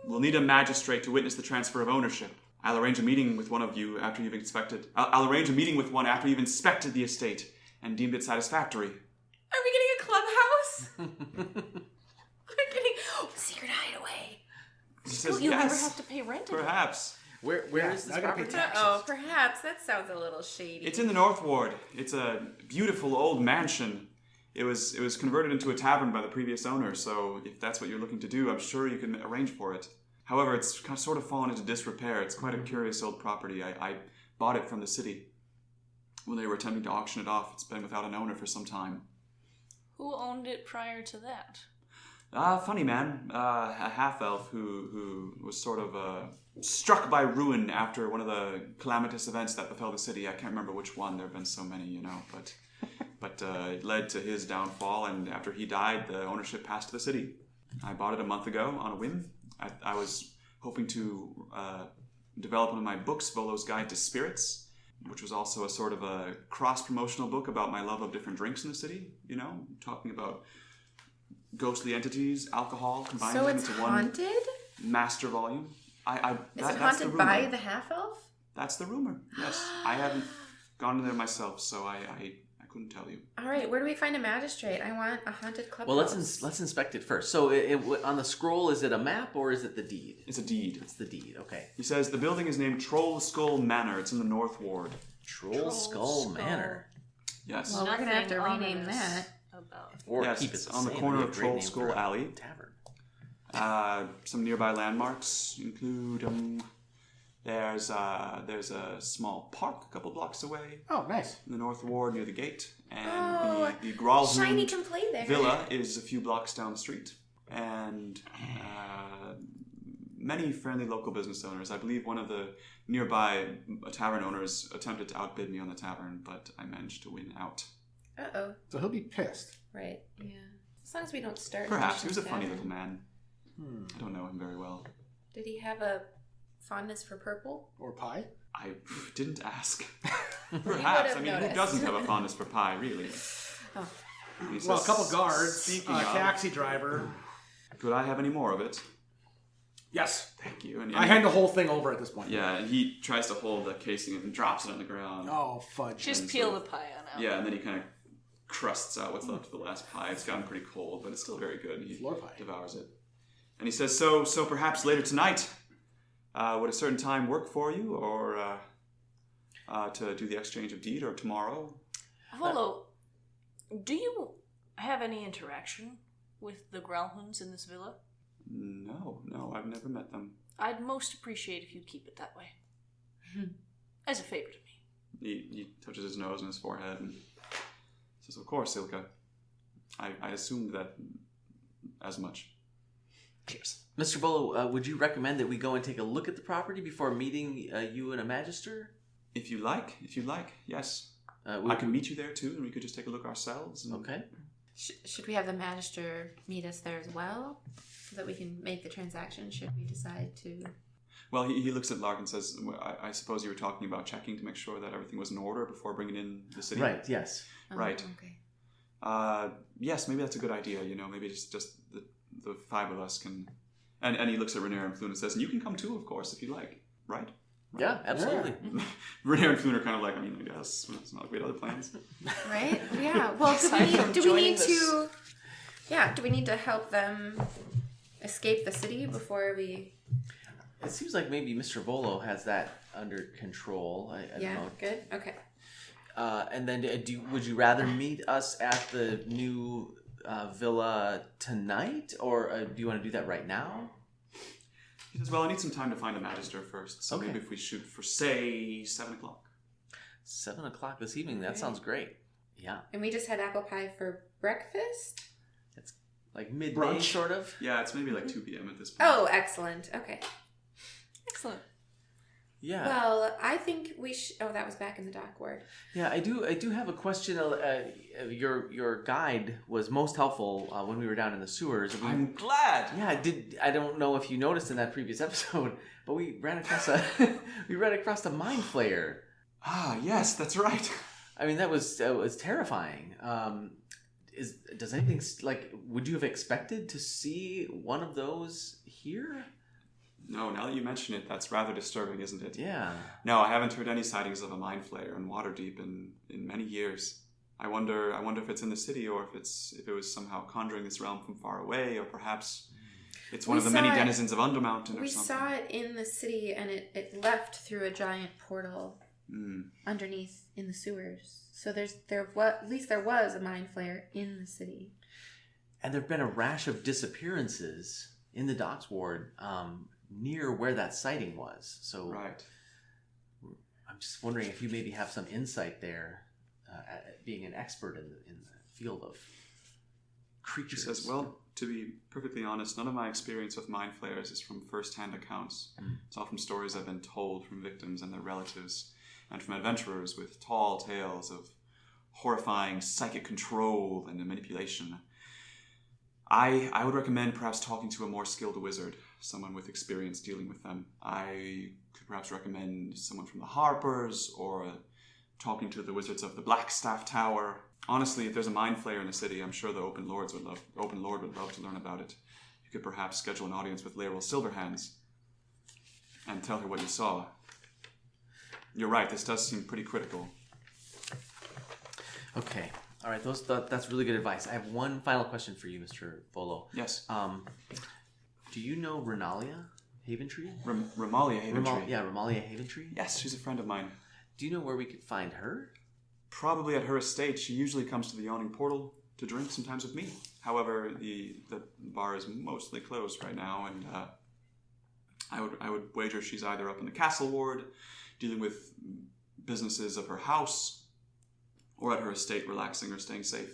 We'll need a magistrate to witness the transfer of ownership. I'll arrange a meeting with one of you after you've inspected... I'll arrange a meeting with one after you've inspected the estate and deemed it satisfactory." Are we getting a clubhouse? We're getting secret hideaway. He says, You'll never "Yes, have to pay rent. perhaps." Where is this I gotta pay property? taxes. Oh, perhaps. That sounds a little shady. It's in the North Ward. It's a beautiful old mansion. It was converted into a tavern by the previous owner, so if that's what you're looking to do, I'm sure you can arrange for it. However, it's sort of fallen into disrepair. It's quite a curious old property. I bought it from the city when they were attempting to auction it off. It's been without an owner for some time. Who owned it prior to that? Funny man, a half-elf who was sort of struck by ruin after one of the calamitous events that befell the city. I can't remember which one. There have been so many, but it led to his downfall, and after he died, the ownership passed to the city. I bought it a month ago on a whim. I was hoping to develop one of my books, Volo's Guide to Spirits, which was also a sort of a cross-promotional book about my love of different drinks in the city, talking about ghostly entities, alcohol, combining so them it's into haunted? one master volume. Is it that's haunted the by rumor. the half-elf? That's the rumor, yes. I haven't gone in there myself, so I couldn't tell you. All right, where do we find a magistrate? I want a haunted clubhouse. Well, let's inspect it first. So, on the scroll, is it a map or is it the deed? It's a deed. It's the deed. Okay. He says the building is named Troll Skull Manor. It's in the North Ward. Troll Skull Manor. Yes. Well, we're going to have to Nothing rename ominous that. about? Or Yes, keep it it's the on the same. corner It'd of be a great Troll name Skull for a Alley. Tavern. Some nearby landmarks include there's a small park a couple blocks away Oh, nice. in the North Ward near the gate, and Oh, the Shiny Gralhund can play there. Villa is a few blocks down the street, and many friendly local business owners. I believe one of the nearby tavern owners attempted to outbid me on the tavern, but I managed to win out. Uh-oh. So he'll be pissed. Right, yeah. As long as we don't start... Perhaps. He mentioning was a funny that. little man. I don't know him very well. Did he have a fondness for purple? Or pie. I didn't ask. would Perhaps. have I mean, noticed. who doesn't have a fondness for pie, really? Oh. And he Well, a says, couple guards, "Speaking a of, taxi driver. could I have any more of it?" Yes. Thank you. And I hand the whole thing over at this point. Yeah, and he tries to hold the casing and drops it on the ground. Oh, fudge. Just And peel so- the pie on out. Yeah, and then he kind of crusts out what's left of the last pie. It's gotten pretty cold, but it's still very good. And he Floor pie. devours it. And he says, so perhaps later tonight, would a certain time work for you, or to do the exchange of deed, or tomorrow? Volo, do you have any interaction with the Growlhounds in this villa? No, I've never met them. I'd most appreciate if you'd keep it that way. As a favor to me. He touches his nose and his forehead and says, "Of course, Ilka. I assumed that as much." Cheers. Mr. Volo, would you recommend that we go and take a look at the property before meeting you and a magister? If you like, yes. I Would- can meet you there too, and we could just take a look ourselves. And Okay. Should we have the Magister meet us there as well? So that we can make the transaction should we decide to... Well, he looks at Lark and says, I suppose you were talking about checking to make sure that everything was in order before bringing in the city? Right, yes. Oh, Right. Okay. Yes, maybe that's a good idea. Maybe just the five of us can... And he looks at Renair and Flune and says, and you can come too, of course, if you like. Right? Yeah, absolutely. Renair and Flune are kind of like, I guess. It's not like we had other plans. Right? Yeah. Well, Aside from do we joining need this- to... Yeah, do we need to help them escape the city before we... It seems like maybe Mr. Volo has that under control. I don't Yeah, know. good? Okay. And then would you rather meet us at the new villa tonight? Or do you want to do that right now? He says, well, I need some time to find a magister first. So Okay. maybe if we shoot for, say, 7 o'clock. 7 o'clock this evening. That sounds great. Yeah. And we just had apple pie for breakfast? It's like midday, Brunch. sort of. Yeah, it's maybe like 2 p.m. at this point. Oh, excellent. Okay. Excellent. Yeah. Well, I think we should... Oh, that was back in the dock ward. Yeah, I do have a question. Your guide was most helpful when we were down in the sewers. I'm glad! Yeah, I don't know if you noticed in that previous episode, but we ran across a mind flayer. Ah, yes, that's right. I mean, that was terrifying. Does anything would you have expected to see one of those here? No, now that you mention it, that's rather disturbing, isn't it? Yeah. No, I haven't heard any sightings of a mind flayer in Waterdeep in many years. I wonder if it's in the city, or if it was somehow conjuring this realm from far away, or perhaps it's one We of the many saw it- denizens of Undermountain or We something. saw it in the city, and it left through a giant portal underneath in the sewers. So at least there was a mind flayer in the city. And there've been a rash of disappearances in the docks ward near where that sighting was. So Right. I'm just wondering if you maybe have some insight there, being an expert in the field of He creatures. says, well, to be perfectly honest, none of my experience with mind flayers is from first-hand accounts. It's all from stories I've been told from victims and their relatives, and from adventurers with tall tales of horrifying psychic control and manipulation. I would recommend perhaps talking to a more skilled wizard, someone with experience dealing with them. I could perhaps recommend someone from the Harpers, or talking to the wizards of the Blackstaff Tower. Honestly, if there's a mind flayer in the city, I'm sure the Open Lord would love to learn about it. You could perhaps schedule an audience with Laeral Silverhands and tell her what you saw. You're right, this does seem pretty critical. Okay. All right. That's really good advice. I have one final question for you, Mr. Volo. Yes. Do you know Renalia Haventree? Ramalia Haventree. Ramalia Haventree. Yes, she's a friend of mine. Do you know where we could find her? Probably at her estate. She usually comes to the yawning portal to drink sometimes with me. However, the bar is mostly closed right now, and I would wager she's either up in the castle ward, dealing with businesses of her house, or at her estate, relaxing or staying safe.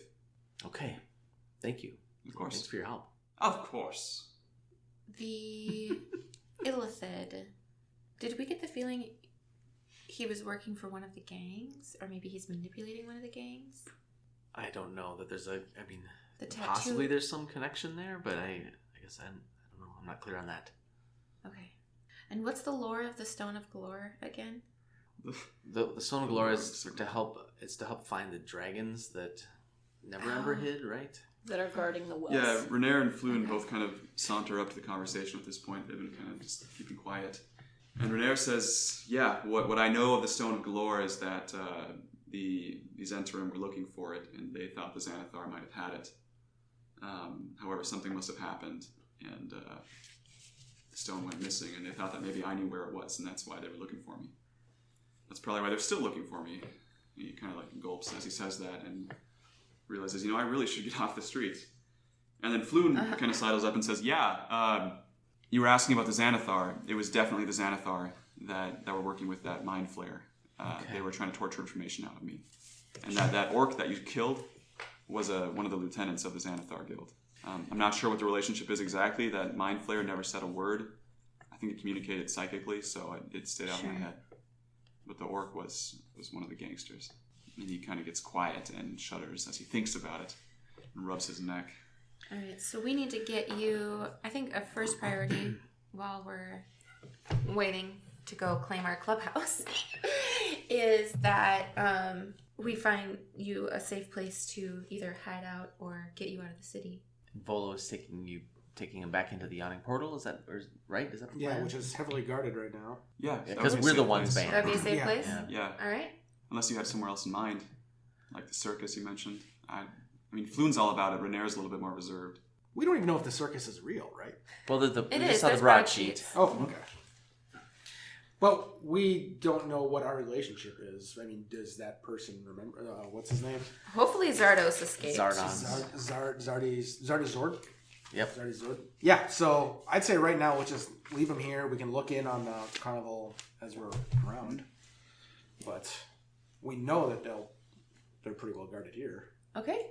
Okay. Thank you. Of course. Thanks for your help. Of course. The Illithid, did we get the feeling he was working for one of the gangs? Or maybe he's manipulating one of the gangs? I don't know that there's a. I mean, The tattoo? possibly there's some connection there, but I guess I don't know. I'm not clear on that. Okay. And what's the lore of the Stone of Galore again? The Stone of Glory is to help. It's to help find the dragons that Neverember hid, right? That are guarding the wells. Yeah, Renair and Floon both kind of saunter up to the conversation at this point. They've been kind of just keeping quiet. And Renair says, yeah, what I know of the Stone of Galore is that the Zentarim were looking for it, and they thought the Xanathar might have had it. However, something must have happened, and the stone went missing, and they thought that maybe I knew where it was, and that's why they were looking for me. That's probably why they're still looking for me. He kind of like gulps as he says that, and realizes, I really should get off the street. And then Floon kind of sidles up and says, yeah, you were asking about the Xanathar. It was definitely the Xanathar that were working with that mind flare. They were trying to torture information out of me. And that orc that you killed was one of the lieutenants of the Xanathar Guild. I'm not sure what the relationship is exactly. That mind flare never said a word. I think it communicated psychically, so it stayed out of my head. But the orc was one of the gangsters. And he kind of gets quiet and shudders as he thinks about it and rubs his neck. All right, so we need to get you, I think a first priority while we're waiting to go claim our clubhouse is that we find you a safe place to either hide out or get you out of the city. Volo is taking him back into the yawning portal. Is that right? Is that the plan? Yeah, which is heavily guarded right now. Yeah, because we're the ones banned. That'd be a safe Yeah. place? Yeah. All right. Unless you have somewhere else in mind, like the circus you mentioned. I mean, Floon's all about it. Renair's a little bit more reserved. We don't even know if the circus is real, right? Well, we It just is. saw the There's broadsheet. Oh, okay. But we don't know what our relationship is. I mean, does that person remember? What's his name? Hopefully Zardos escaped. Zardon. Zardizord? Yep. Zardizord? Yeah, so I'd say right now we'll just leave him here. We can look in on the carnival as we're around. But we know that they're pretty well guarded here. Okay.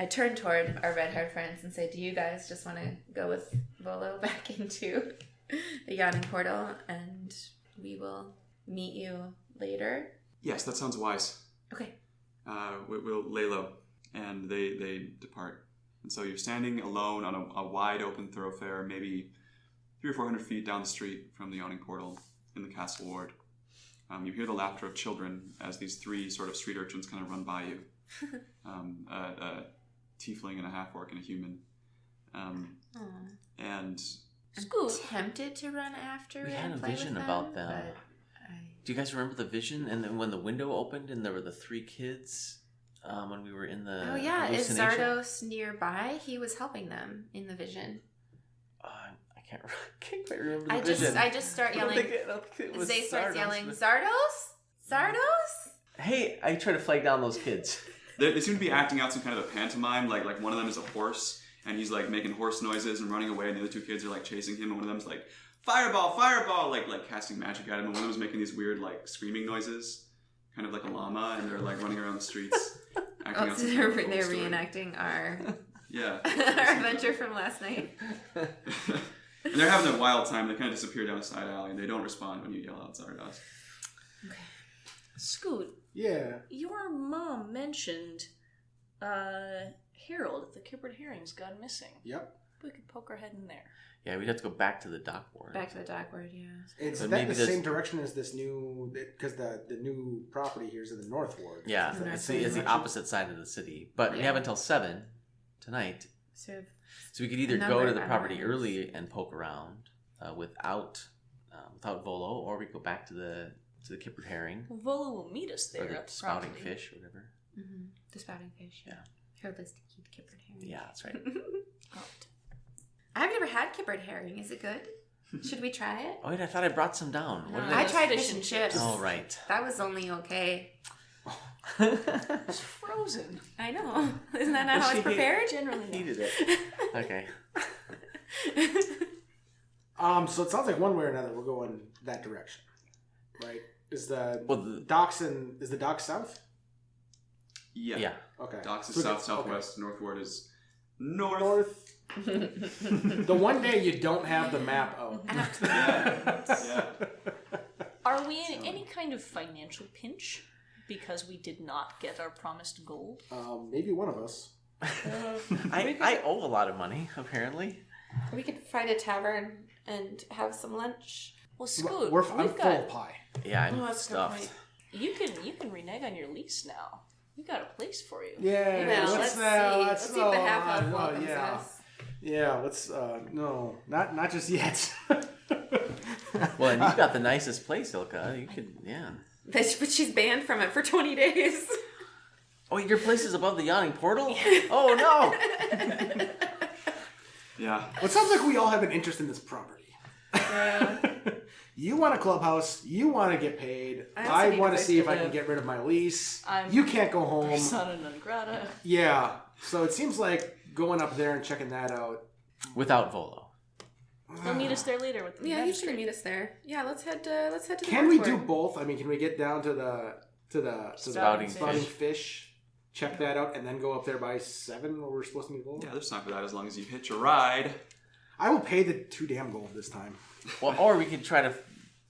I turn toward our red-haired friends and say, do you guys just want to go with Volo back into the yawning portal and we will meet you later? Yes, that sounds wise. Okay. We'll lay low, and they depart. And so you're standing alone on a wide open thoroughfare, maybe 300 or 400 feet down the street from the yawning portal in the castle ward. You hear the laughter of children as these three sort of street urchins kind of run by you. A tiefling and a half-orc and a human. And I'm tempted to run after We it had a and play vision with about them. them. But Do you guys remember the vision? And then when the window opened and there were the three kids when we were in the oh yeah, is hallucination? Zardos nearby? He was helping them in the vision. I can't quite remember the vision. I just start yelling. I don't think it was Zay starts Zardos, yelling, but- Zardos? Zardos? Hey, I try to flag down those kids. they seem to be acting out some kind of a pantomime. Like one of them is a horse, and he's like making horse noises and running away, and the other two kids are like chasing him, and one of them's like, fireball, fireball, like casting magic at him, and one of them's making these weird like screaming noises, kind of like a llama, and they're like running around the streets, acting out some kind of They're folk story. reenacting our Yeah. our adventure from last night. And they're having a wild time. They kind of disappear down a side alley, and they don't respond when you yell out Zardos. Scoot, Yeah. your mom mentioned Harold, the kippered herring's gone missing. Yep. We could poke our head in there. Yeah, we'd have to go back to the dock board. Back to the dock ward, yeah. Is But that maybe the there's- same direction as this new... Because the new property here is in the North Ward. Yeah, Is that it's same the direction? opposite side of the city. But we have until 7 tonight. So So we could either Number go to of the property hours. early and poke around without Volo, or we go back to the kippered herring Well, Volo will meet us or there the at the spouting property. fish, or whatever. the spouting fish. Yeah. Harold likes to keep kippered herring. Yeah, that's right. I've never had kippered herring. Is it good? Should we try it? Oh wait, I thought I brought some down. What did I I? tried fish and chips. Oh right. That was only okay. It's frozen. I know. Isn't that not how it's prepared? Generally not. Heated it. Okay. So it sounds like one way or another we're going that direction, right? Is the docks south? Yeah. Okay. Docks is So south, southwest. Northward is north. North. The one day you don't have the map out. Yeah. Are we in any kind of financial pinch because we did not get our promised gold? Maybe one of us. I owe a lot of money, apparently. We could find a tavern and have some lunch. Well, Scoot, I'm full pie. Yeah, I'm that's a good stuffed. point. you can renege on your lease now. We got a place for you. Yeah. Well, let's see. Let's see if the half elf welcomes yeah. us. Yeah. Let's. No, not just yet. Well, and you've got the nicest place, Ilka. You could, yeah. But she's banned from it for 20 days. Oh, your place is above the yawning portal? Oh, no! Yeah. Well, it sounds like we all have an interest in this property. You want a clubhouse. You want to get paid. I want to see if I can get rid of my lease. You can't go home. Persona non grata. Yeah. So it seems like going up there and checking that out. Without Volo. He'll meet us there later with the Yeah, he's gonna magistrate. meet us there. Yeah, let's head to the Can we northward. do both? I mean, can we get down to the Spouting fish, check that out, and then go up there by 7 where we're supposed to meet gold? Yeah, there's time for that as long as you hitch a ride. I will pay the 2 damn gold this time. Well, or we could try to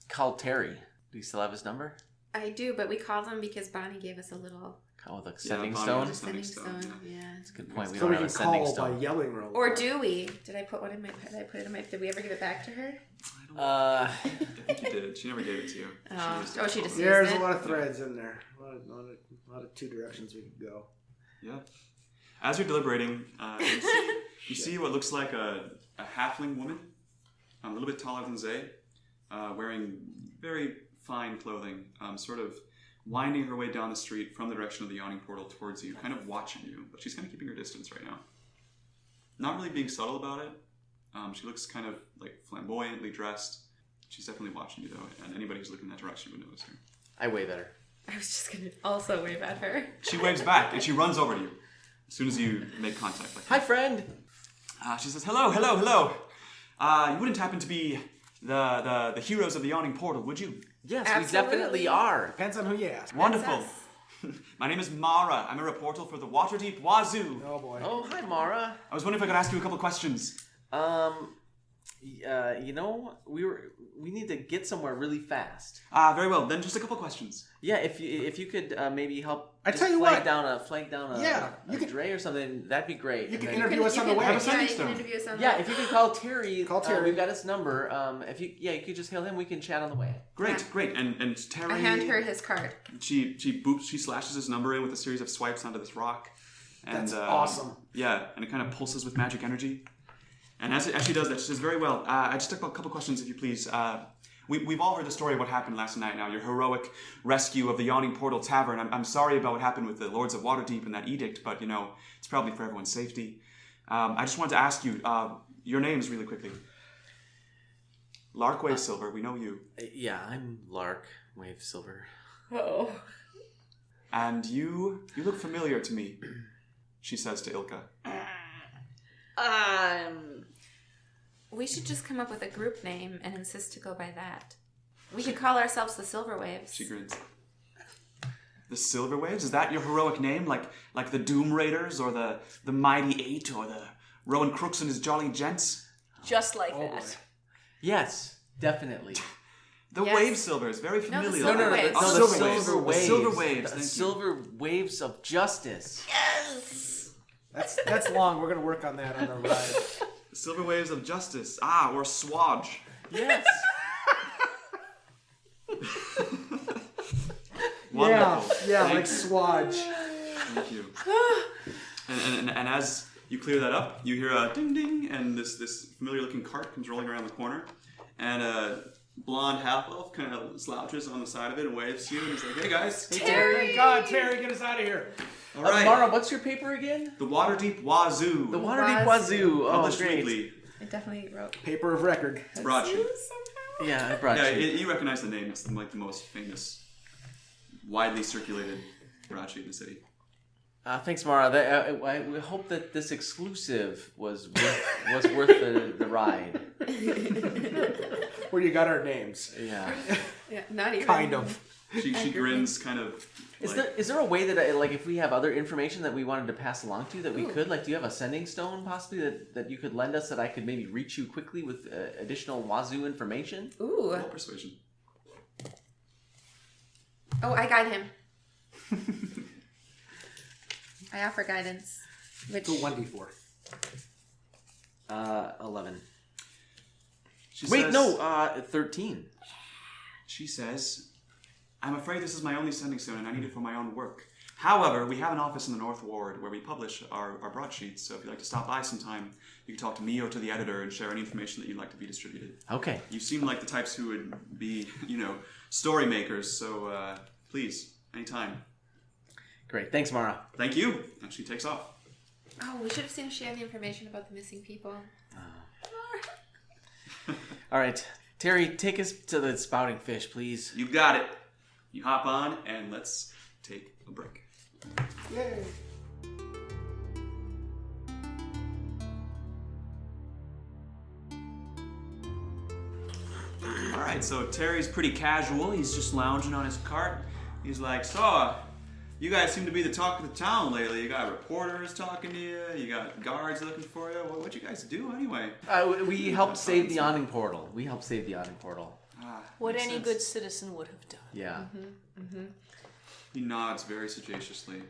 call Terry. Do you still have his number? I do, but we called him because Bonnie gave us a little Call the sending Bonnie stone? has a sending stone. stone. Yeah. That's a good point. We So don't we have can a sending call by stone. yelling real Or loud. do we? Did I put one in my? Did I put it in my? Did we ever give it back to her? I think you did. She never gave it to you. She just There's used a it. lot of threads in there. A lot of 2 directions we could go. Yeah. As you're deliberating, you see what looks like a halfling woman, a little bit taller than Zay, wearing very fine clothing, sort of winding her way down the street from the direction of the yawning portal towards you, kind of watching you, but she's kind of keeping her distance right now. Not really being subtle about it. She looks kind of like flamboyantly dressed. She's definitely watching you though, and anybody who's looking in that direction would notice her. I wave at her. I was just gonna also wave at her. She waves back and she runs over to you as soon as you make contact. Like Hi, friend! she says, "Hello. You wouldn't happen to be the heroes of the yawning portal, would you?" Yes, Absolutely. we definitely are. Depends on who you ask. Wonderful. My name is Mara. I'm a reporter for the Waterdeep Wazoo. Oh boy. Oh, hi, Mara. I was wondering if I could ask you a couple questions. You know, we need to get somewhere really fast. Very well. Then just a couple questions. Yeah, if you could maybe help. I just tell you flag what. down a Yeah, a dray or something. That'd be great. You And can then- interview us on the way. Have a Yeah, sending you stone. can interview us on Yeah, the if you could call Terry. Call Terry. We've got his number. You could just hail him. We can chat on the way. Great, Yeah. great. And Terry. I hand her his card. She slashes his number in with a series of swipes onto this rock. And, That's awesome. Yeah, and it kind of pulses with magic energy. And as she does that, she says, "Very well. I just have a couple questions, if you please. We've all heard the story of what happened last night now, your heroic rescue of the Yawning Portal Tavern. I'm sorry about what happened with the Lords of Waterdeep and that edict, but, it's probably for everyone's safety. I just wanted to ask you, your names really quickly. Lark Wave Silver, we know you. Yeah, I'm Lark Wave Silver. Oh. And you look familiar to me," she says to Ilka. We should just come up with a group name and insist to go by that. We could call ourselves the Silver Waves. She grins. The Silver Waves? Is that your heroic name? Like the Doom Raiders or the Mighty Eight or the Rowan Crooks and his Jolly Gents? Just like Oh, that. boy. Yes, definitely. The Yes. Wave Silvers, very familiar. Silver No, Waves. the Silver Silver Waves. Waves. The Silver Waves, The thank you. Silver Waves of Justice. Yes! That's long. We're gonna work on that on the ride. The Silver Waves of Justice. Or SWOJ. Yes. Wonderful. Yeah, Thank like you. SWOJ. Thank you. And as you clear that up, you hear a ding ding, and this familiar looking cart comes rolling around the corner, and a blonde half elf kind of slouches on the side of it and waves to you, and he's like, "Hey guys, Thank God, Terry, get us out of here. all right, Mara, what's your paper again? the Waterdeep Wazoo, The Waterdeep Wazoo. Oh, published great. weekly, I definitely wrote Paper of record. brought you." somehow. Yeah, I brought Yeah, you. you recognize the name. It's like the most famous, widely circulated broadsheet in the city. Thanks, Mara. We hope that this exclusive was worth the ride. Where you got our names. Yeah. Yeah, not even. Kind of. She grins kind of. Is there a way that like if we have other information that we wanted to pass along to you that we could, like, do you have a sending stone possibly that you could lend us that I could maybe reach you quickly with additional wazoo information? Ooh. Roll persuasion. Oh, I guide him. I offer guidance. Which... It's a 1d4. 11. She Wait, says, no, 13. She says, I'm afraid this is my only sending stone and I need it for my own work. However, we have an office in the North Ward where we publish our broadsheets, so if you'd like to stop by sometime, you can talk to me or to the editor and share any information that you'd like to be distributed. Okay. You seem like the types who would be, story makers, so please, anytime. Great. Thanks, Mara. Thank you. And she takes off. Oh, we should have seen if she had the information about the missing people. All right. Terry, take us to the spouting fish, please. You got it. You hop on and let's take a break. Yay. All right, so Terry's pretty casual. He's just lounging on his cart. He's like, so, you guys seem to be the talk of the town lately. You got reporters talking to you. You got guards looking for you. What'd you guys do anyway? We helped save the awning portal. What Makes any sense. good citizen would have done. Yeah. He nods very sagaciously.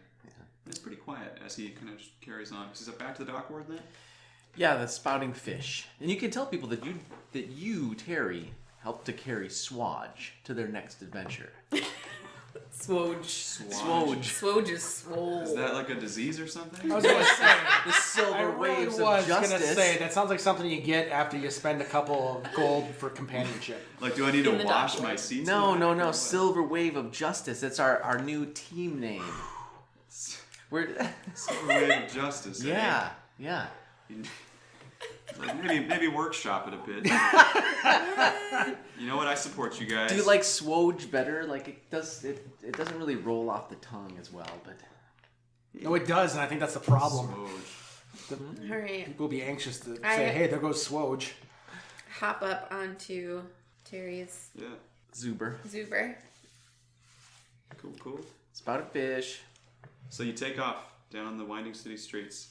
It's pretty quiet as he kind of just carries on. Is that back to the dock ward then? Yeah, the spouting fish. And you can tell people that you, Terry, helped to carry SWOJ to their next adventure. SWOJ. SWOJ is swole. Is that like a disease or something? I was going to say, The silver I really waves was of going to justice. say, that sounds like something you get after you spend a couple of gold for companionship. Like, do I need In to the wash dock my ward. seats? No. Silver wave of justice. It's our new team name. We're Silver of justice. yeah. Like maybe workshop it a bit. You know what? I support you guys. Do you like SWOJ better? Like it doesn't really roll off the tongue as well, but No, it does, and I think that's the problem. SWOJ. All right. People will be anxious to I- say, hey, there goes SWOJ. Hop up onto Terry's Yeah. Zuber. Zuber. Cool. Spouted fish. So you take off down the winding city streets.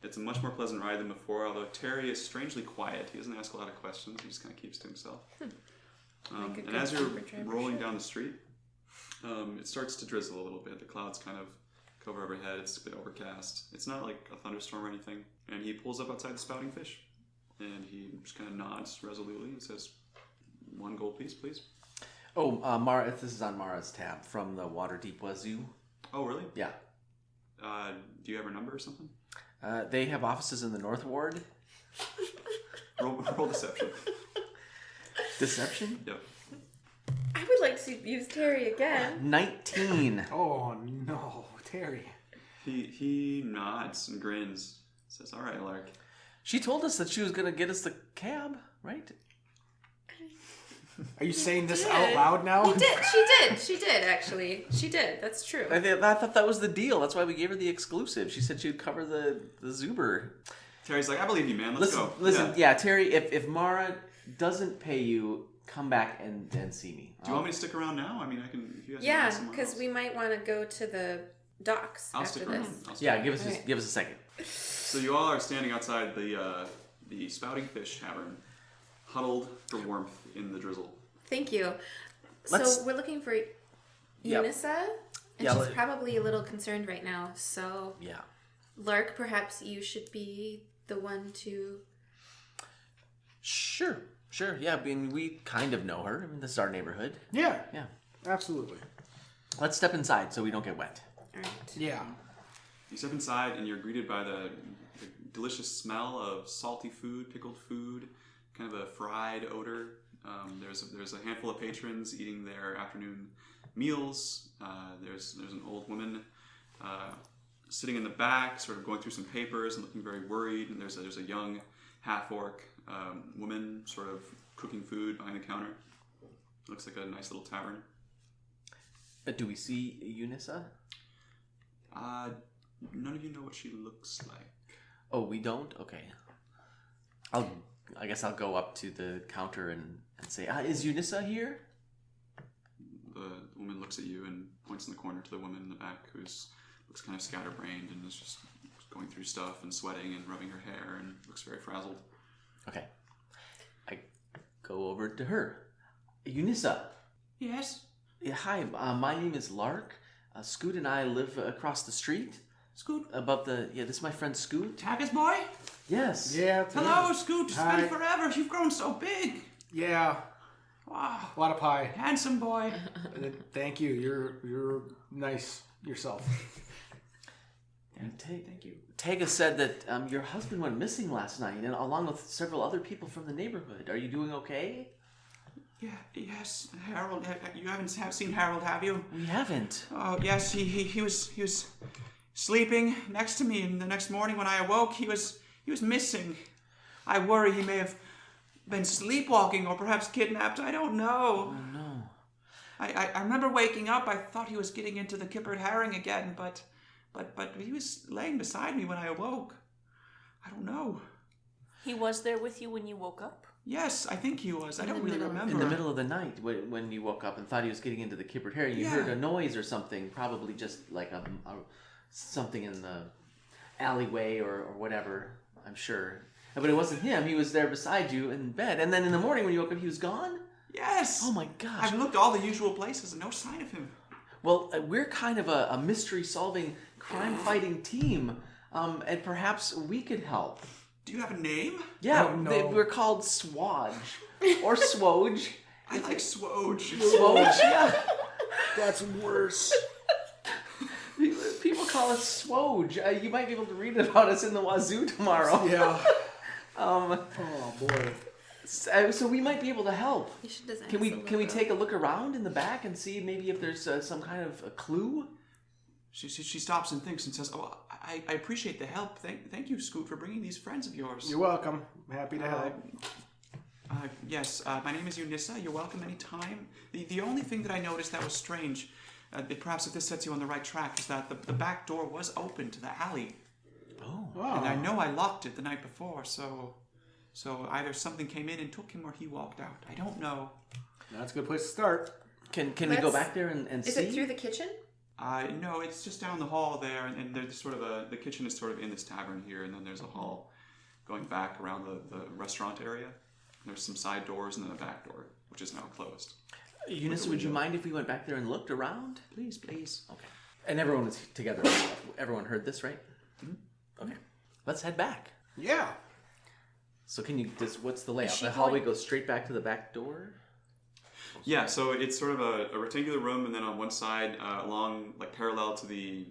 It's a much more pleasant ride than before, although Terry is strangely quiet. He doesn't ask a lot of questions. He just kind of keeps to himself. Like a And good as you're Uber driver rolling should. down the street, it starts to drizzle a little bit. The clouds kind of cover overhead. It's a bit overcast. It's not like a thunderstorm or anything. And he pulls up outside the spouting fish. And he just kind of nods resolutely and says, 1 gold piece, please. Oh, Mara, this is on Mara's tab from the Waterdeep Wazoo. Oh, really? Yeah. Do you have her number or something? They have offices in the North Ward. Roll deception. Deception? Yep. I would like to use Terry again. 19. Oh, no, Terry. He nods and grins. Says, all right, Lark. She told us that she was going to get us the cab, right? Are you saying this did. out loud now? He did. She did, actually. She did. That's true. I thought that was the deal. That's why we gave her the exclusive. She said she would cover the Zuber. Terry's like, I believe you, man. Let's go. Listen, yeah, Terry, if Mara doesn't pay you, come back and see me. Do you want me to stick around now? I mean, I can. If you guys Yeah, want somewhere because else. we might want to go to the docks I'll after stick this. around. I'll stick Yeah, around. give us a second. So you all are standing outside the Spouting Fish Tavern, huddled for warmth in the drizzle. Thank you. Let's- So we're looking for Yep. Unisa, and Yeah, she's let- probably a little concerned right now. So, Yeah. Lark, perhaps you should be the one to. Sure. Yeah, I mean, we kind of know her. I mean, this is our neighborhood. Yeah, Yeah. absolutely. Let's step inside so we don't get wet. All right. Yeah. You step inside and you're greeted by the delicious smell of salty food, pickled food, kind of a fried odor. There's a handful of patrons eating their afternoon meals. There's an old woman sitting in the back, sort of going through some papers and looking very worried. And there's a young half-orc woman sort of cooking food behind the counter. Looks like a nice little tavern. Do we see Unisa? None of you know what she looks like. Oh, we don't? Okay. I guess I'll go up to the counter and say, is Eunice here? The woman looks at you and points in the corner to the woman in the back looks kind of scatterbrained and is just going through stuff and sweating and rubbing her hair and looks very frazzled. Okay. I go over to her. Eunice. Yes? Yeah, hi, my name is Lark. Scoot and I live across the street. Scoot? Above this is my friend Scoot. Tagus boy? Yes. Yeah. Hello, Scoot. It's Hi. been forever. You've grown so big. Yeah. Wow. A lot of pie. Handsome boy. Thank you. You're nice yourself. Thank you. Tega said that your husband went missing last night, and along with several other people from the neighborhood. Are you doing okay? Yeah, yes, Harold. You haven't seen Harold, have you? We haven't. Oh, yes. He was sleeping next to me, and the next morning when I awoke, he was missing. I worry he may have been sleepwalking or perhaps kidnapped. I don't know. Oh no. I remember waking up. I thought he was getting into the kippered herring again, but he was laying beside me when I awoke. I don't know. He was there with you when you woke up? Yes, I think he was. I In don't the really middle- remember. In the middle of the night, when you woke up and thought he was getting into the kippered herring, you heard a noise or something, probably just like something in the alleyway or whatever, I'm sure. But it wasn't him. He was there beside you in bed. And then in the morning when you woke up, he was gone? Yes. Oh my gosh. I've looked all the usual places and no sign of him. Well, we're kind of a mystery-solving, crime-fighting team, and perhaps we could help. Do you have a name? Yeah, Oh, no. we're called SWOJ, or SWOJ. I like SWOJ. SWOJ, yeah. That's worse. People call us SWOJ. You might be able to read about us in the Wazoo tomorrow. Yeah. Um, Oh boy. so we might be able to help. You should design Can we us a can we logo. take a look around in the back and see maybe if there's some kind of a clue? She stops and thinks and says, "Oh, I appreciate the help. Thank you, Scoot, for bringing these friends of yours." You're welcome. Happy to help. Yes, my name is Eunice. You're welcome anytime. The only thing that I noticed that was strange, perhaps if this sets you on the right track, is that the back door was open to the alley. Oh. And I know I locked it the night before, so either something came in and took him or he walked out. I don't know. That's a good place to start. Can we go Let's- back there and Is see? it through the kitchen? No, it's just down the hall there, and there's sort of the kitchen is sort of in this tavern here, and then there's a hall going back around the restaurant area. There's some side doors and then a back door, which is now closed. Eunice, would you mind if we went back there and looked around? Please, please. Okay. And everyone was together. Everyone heard this, right? Mm-hmm. Okay. Let's head back. Yeah. So what's the layout? she The hallway going- goes straight back to the back door? Yeah, so it's sort of a rectangular room, and then on one side, along like parallel to the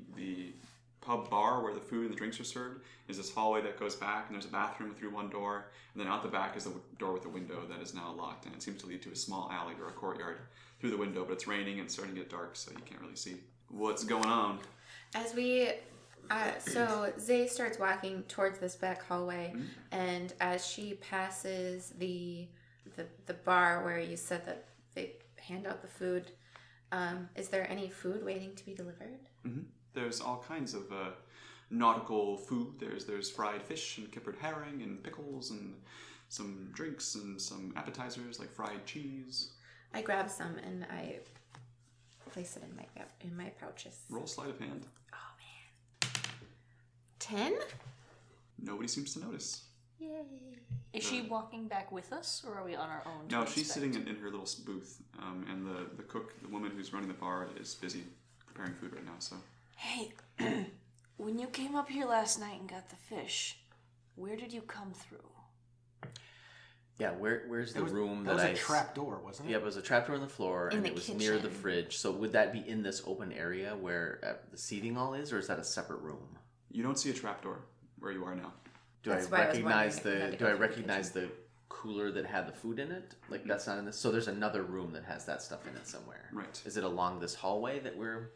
pub bar where the food and the drinks are served, is this hallway that goes back, and there's a bathroom through one door, and then out the back is the door with the window that is now locked, and it seems to lead to a small alley or a courtyard through the window, but it's raining and it's starting to get dark, so you can't really see what's going on. As we, so Zay starts walking towards this back hallway, and as she passes the bar where you said that they hand out the food, is there any food waiting to be delivered? Mm-hmm. There's all kinds of nautical food. There's fried fish and kippered herring and pickles and some drinks and some appetizers like fried cheese. I grab some and I place it in my pouches. Roll sleight of hand. 10? Nobody seems to notice. Yay! Is she walking back with us, or are we on our own? to No, she's inspect? sitting in her little booth, and the cook, the woman who's running the bar, is busy preparing food right now. So Hey, when you came up here last night and got the fish, where did you come through? Yeah, where's the room That was I... a trap door, wasn't it? Yeah, it was a trapdoor on the floor, In and the it was near the kitchen. fridge. So would that be in this open area where the seating all is, or is that a separate room? you don't see a trapdoor where you are now. Do That's I why I was recognize wondering if we had to do go I through the recognize the cooler that had the food in it? Like that's not in this. So there's another room that has that stuff in it somewhere. Right. Is it along this hallway that we're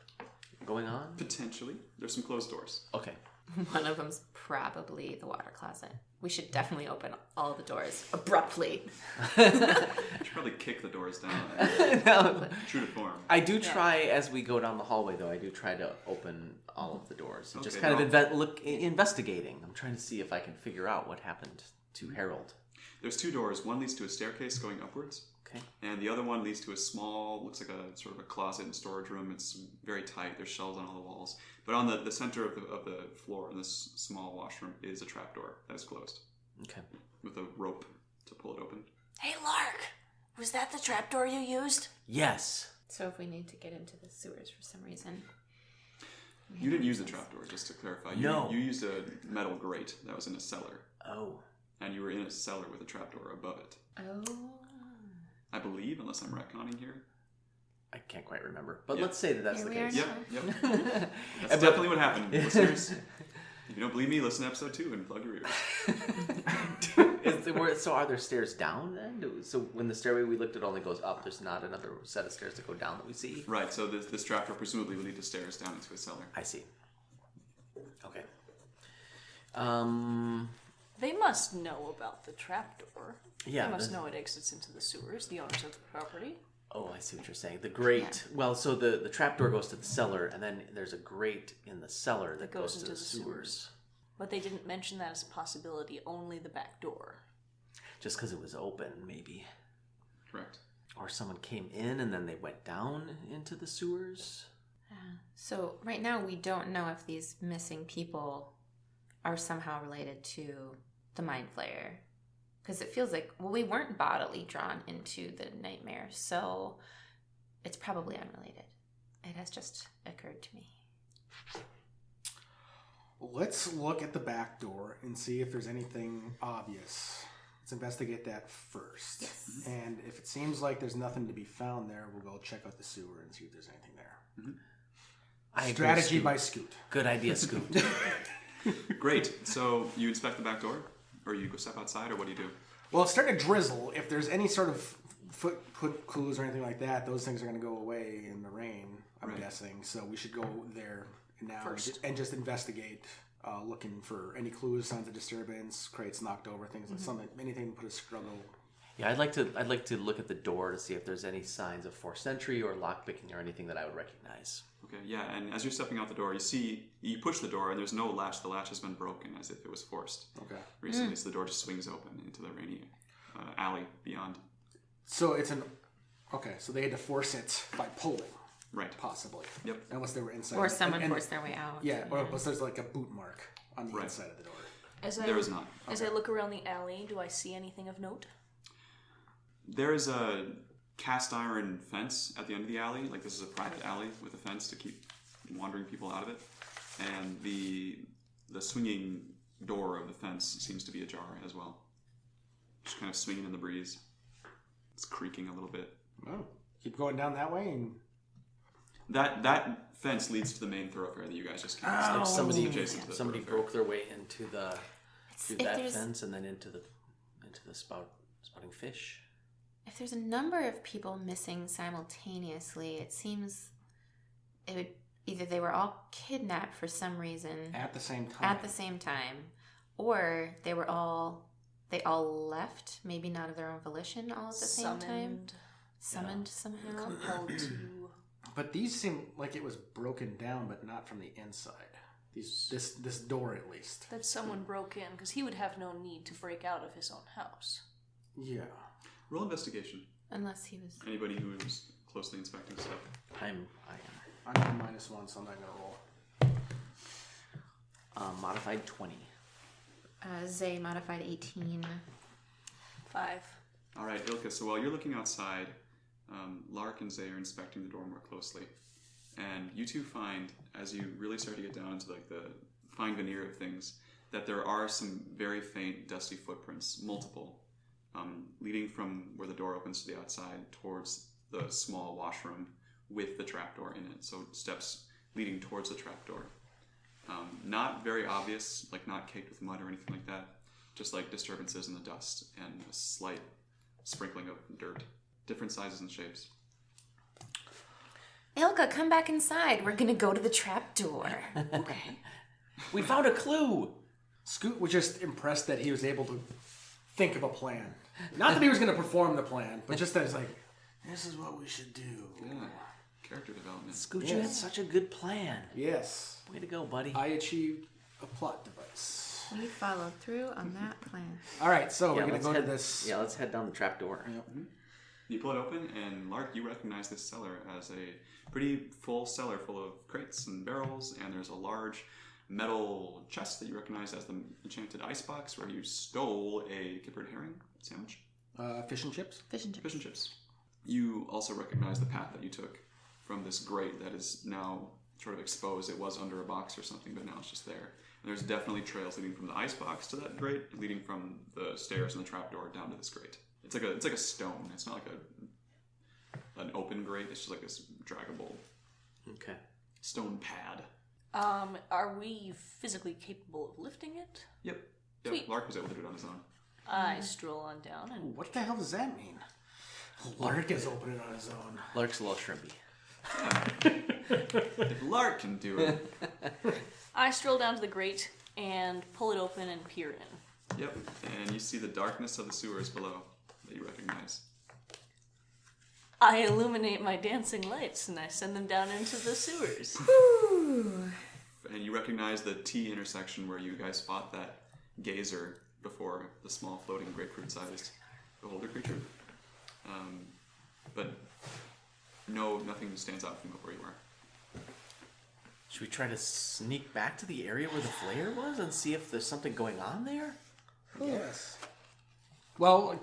going on? Potentially, there's some closed doors. Okay. One of them's probably the water closet. We should definitely open all the doors abruptly. You should probably kick the doors down. No. True to form. I do try, as we go down the hallway, though, I do try to open all of the doors. And just Okay, kind of no. investigating. I'm trying to see if I can figure out what happened to Harold. There's 2 doors. One leads to a staircase going upwards, Okay. and the other one leads to a small, looks like a sort of a closet and storage room. It's very tight. There's shelves on all the walls. But on the center of the floor in this small washroom is a trapdoor that is closed Okay. with a rope to pull it open. Hey, Lark! Was that the trapdoor you used? Yes. So if we need to get into the sewers for some reason. You didn't use the trapdoor, just to clarify. No. You used a metal grate that was in a cellar, Oh. and you were in a cellar with a trapdoor above it. Oh. I believe, unless I'm retconning here. I can't quite remember. But Yeah. let's say that that's Here the we are case. Yep, yep. That's definitely what happened, listeners. If you don't believe me, listen to episode 2 and plug your ears. So are there stairs down then? So when the stairway we looked at only goes up, there's not another set of stairs that go down that we see? Right, so this trapdoor presumably will lead to stairs down into a cellar. I see. Okay. They must know about the trapdoor. Yeah. They must the- know it exits into the sewers, the owners of the property. Oh, I see what you're saying. The grate. Well, so the trapdoor goes to the cellar, and then there's a grate in the cellar that goes to the sewers. But they didn't mention that as a possibility, only the back door. Just because it was open, maybe. Correct. Or someone came in and then they went down into the sewers. So right now we don't know if these missing people are somehow related to the Mind Flayer. Because it feels like, well, we weren't bodily drawn into the nightmare, so it's probably unrelated. It has just occurred to me. Let's look at the back door and see if there's anything obvious. Let's investigate that first. Yes. And if it seems like there's nothing to be found there, we'll go check out the sewer and see if there's anything there. I agree, Strategy Scoot. by Scoot. Good idea, Scoot. Great. So you inspect the back door? Or you go step outside, or what do you do? Well, it's starting to drizzle. If there's any sort of foot clues or anything like that, those things are going to go away in the rain, I'm Right. guessing. So we should go there now First. and just investigate, looking for any clues, signs of disturbance, crates knocked over, things like something, anything to put a struggle. Yeah, I'd like to look at the door to see if there's any signs of forced entry or lockpicking or anything that I would recognize. Okay, yeah, and as you're stepping out the door, you push the door, and there's no latch. The latch has been broken, as if it was forced Okay. recently, so the door just swings open into the rainy alley beyond. So it's okay, so they had to force it by pulling, Right. possibly. Yep. Unless they were inside. Or someone and- forced their way out. Yeah, or unless there's like a boot mark on the Right. inside of the door. There is not. As I look around the alley, do I see anything of note? There is a cast iron fence at the end of the alley. Like, this is a private alley with a fence to keep wandering people out of it. And the swinging door of the fence seems to be ajar as well. Just kind of swinging in the breeze. It's creaking a little bit. Oh, keep going down that way and That fence leads to the main thoroughfare that you guys just came. Oh. It's Somebody adjacent to the somebody thoroughfare. broke their way into through If that there's- fence and then into the spouting fish. If there's a number of people missing simultaneously, it seems it would either they were all kidnapped for some reason at the same time. at the same time, or they all left, maybe not of their own volition, all at the same time. Summoned somehow. Compelled to. But these seem like it was broken down, but not from the inside. This door at least. That someone broke in, because he would have no need to break out of his own house. Yeah. Roll investigation. Unless he was. Anybody who is closely inspecting stuff. I am. I'm at -1, so I'm not gonna roll. Modified 20. Zay modified 18. 5. All right, Ilka. So while you're looking outside, Lark and Zay are inspecting the door more closely, and you two find, as you really start to get down into like the fine veneer of things, that there are some very faint, dusty footprints, multiple, leading from where the door opens to the outside towards the small washroom with the trapdoor in it. So steps leading towards the trapdoor. Not very obvious, like not caked with mud or anything like that. Just like disturbances in the dust and a slight sprinkling of dirt. Different sizes and shapes. Ilka, come back inside. We're gonna go to the trap door. Okay. We found a clue. Scoot was just impressed that he was able to think of a plan. Not that he was going to perform the plan, but just that he's like, this is what we should do. Yeah. Character development. Scooch, you had such a good plan. Yes. Way to go, buddy. I achieved a plot device. We followed through on that plan. All right, so we're Yeah, going to let's go to head- this. Yeah, let's head down the trap door. Yep. You pull it open, and Lark, you recognize this cellar as a pretty full cellar full of crates and barrels, and there's a large metal chest that you recognize as the enchanted icebox where you stole a kippered herring sandwich. Fish and chips. Fish and chips. Fish and chips. You also recognize the path that you took from this grate that is now sort of exposed. It was under a box or something, but now it's just there. And there's definitely trails leading from the icebox to that grate, leading from the stairs and the trapdoor down to this grate. It's like a stone. It's not like an open grate. It's just like this draggable Okay. stone pad. Are we physically capable of lifting it? Yep. Sweet. Lark was able to do it on his own. I stroll on down and What the hell does that mean? Lark is opening on his own. Lark's a little shrimpy. If Lark can do it. I stroll down to the grate and pull it open and peer in. Yep. And you see the darkness of the sewers below that you recognize. I illuminate my dancing lights and I send them down into the sewers. And you recognize the T intersection where you guys fought that gazer before the small floating grapefruit-sized beholder creature. But nothing stands out from where you are. Should we try to sneak back to the area where the flare was and see if there's something going on there? Yes. Well,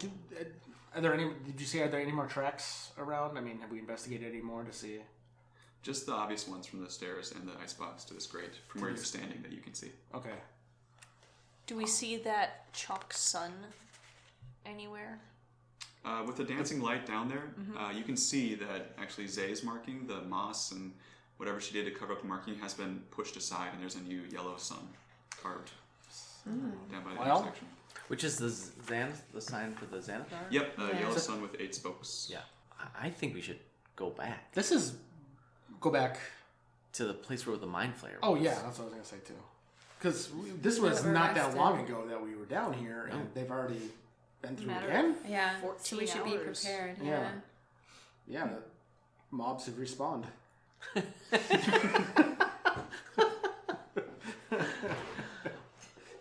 are there any? Did you say are there any more tracks around? I mean, have we investigated any more to see? Just the obvious ones from the stairs and the icebox to this grate, from where you're standing that you can see. Okay. Do we see that chalk sun anywhere? With the dancing light down there, you can see that actually Zay's marking, the moss and whatever she did to cover up the marking, has been pushed aside, and there's a new yellow sun carved down by the Well. intersection. Which is the sign for the Xanathar? Yep, a Yeah. yellow sun with 8 spokes. Yeah. I think we should go back This is go back. to the place where the mind flare was. Oh yeah, that's what I was gonna say too. Because this was were not that arrested. long ago that we were down here, and they've already been through Matter again. Yeah. 14 So we should be hours. prepared. Yeah. Yeah. Yeah, the mobs have respawned.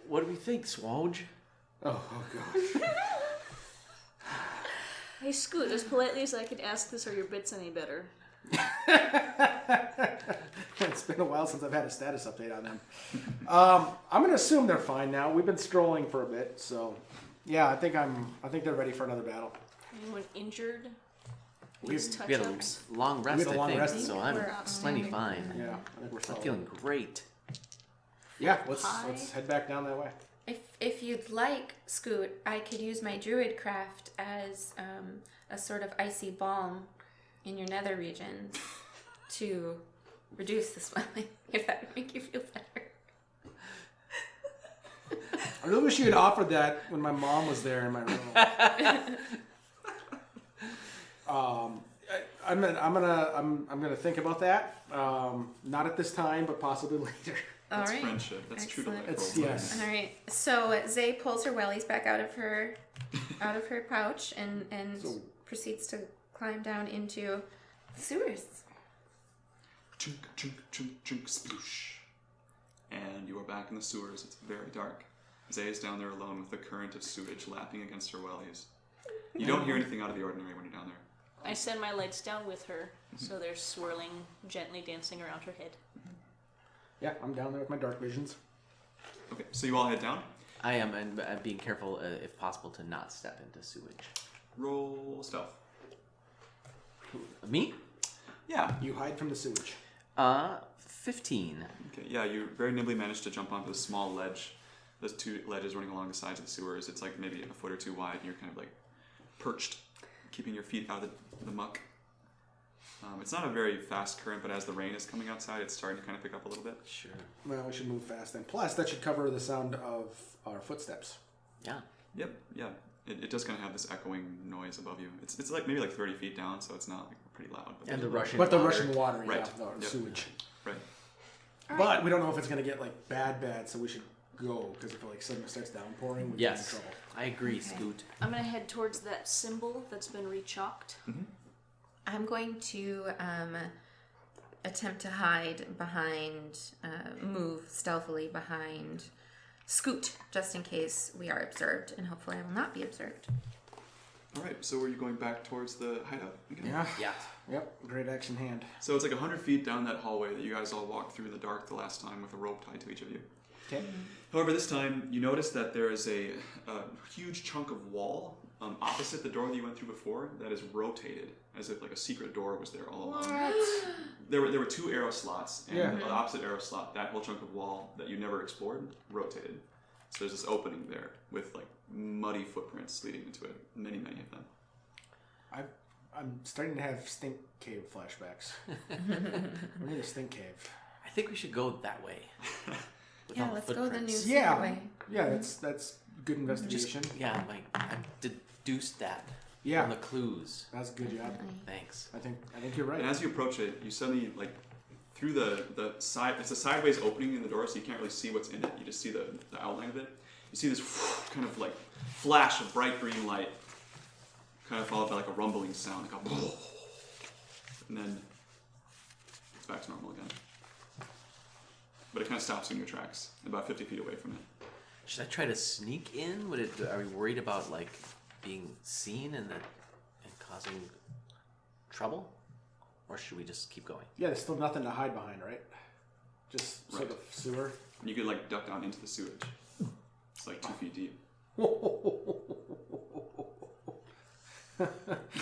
What do we think, SWOJ? Oh gosh. Hey Scoot, as politely as I could ask this, are your bits any better? It's been a while since I've had a status update on them. I'm gonna assume they're fine now. We've been strolling for a bit, so yeah, I think they're ready for another battle. Anyone injured? We These We had touch-ups? a long rest, We had a long I think, rest. so I'm We're plenty outstanding. fine. Yeah, I think we're I'm solid. feeling great. Yeah, let's Hi. head back down that way. If you'd like, Scoot, I could use my druid craft as a sort of icy balm in your nether region to reduce the swelling, if that would make you feel better. I really wish you had offered that when my mom was there in my room. I'm gonna think about that. Not at this time, but possibly later. All That's right. friendship. That's true to life. Excellent. It's roleplay. yes. All right. So Zay pulls her wellies back out of her pouch and So- proceeds to climb down into the sewers. Chunk, chunk, chunk, chunk, sploosh. And you are back in the sewers. It's very dark. Zay is down there alone with the current of sewage lapping against her wellies. You don't hear anything out of the ordinary when you're down there. I send my lights down with her, so they're swirling, gently dancing around her head. Yeah, I'm down there with my dark visions. Okay, so you all head down. I am, and I'm being careful, if possible, to not step into sewage. Roll stealth. Me? Yeah. You hide from the sewage. 15. Okay, yeah, you very nimbly managed to jump onto a small ledge. There's 2 ledges running along the sides of the sewers. It's like maybe a foot or 2 wide, and you're kind of like perched, keeping your feet out of the muck. It's not a very fast current, but as the rain is coming outside, it's starting to kind of pick up a little bit. Sure. Well, we should move fast then. Plus, that should cover the sound of our footsteps. Yeah. Yep, yeah. It does kind of have this echoing noise above you. It's like maybe like 30 feet down, so it's not like pretty loud. But And the there's- Russian But the water. Russian water, Right. yeah, the Yep. sewage. Right. But we don't know if it's going to get like bad, so we should go because if it like suddenly starts downpouring, we get in Yes, trouble. I agree, Okay. Scoot. I'm gonna head towards that symbol that's been rechalked. I'm going to attempt to hide behind, move stealthily behind Scoot, just in case we are observed, and hopefully I will not be observed. All right. So are you going back towards the hideout again? Yeah. Yeah. Yep. Great action hand. So it's like 100 feet down that hallway that you guys all walked through in the dark the last time with a rope tied to each of you. Okay. However, this time you notice that there is a huge chunk of wall opposite the door that you went through before that is rotated, as if like a secret door was there all along. There were 2 arrow slots, and Yeah. the opposite arrow slot, that whole chunk of wall that you never explored, rotated. So there's this opening there with like muddy footprints leading into it, many of them. I'm starting to have stink cave flashbacks. We need a stink cave. I think we should go that way. Yeah, Without let's go the new footprints. secret Yeah. way. Yeah, that's good investigation. Yeah, I deduced that Yeah. from the clues. That's a good job. Definitely. Thanks. I think you're right. And as you approach it, you suddenly like through the side. It's a sideways opening in the door, so you can't really see what's in it. You just see the outline of it. You see this kind of like flash of bright green light, kind of followed by like a rumbling sound, like a and then it's back to normal again. But it kind of stops in your tracks, about 50 feet away from it. Should I try to sneak in? Are we worried about like being seen and causing trouble, or should we just keep going? Yeah, there's still nothing to hide behind, right? Just sort Right. of sewer. And you could like duck down into the sewage. It's like 2 feet deep.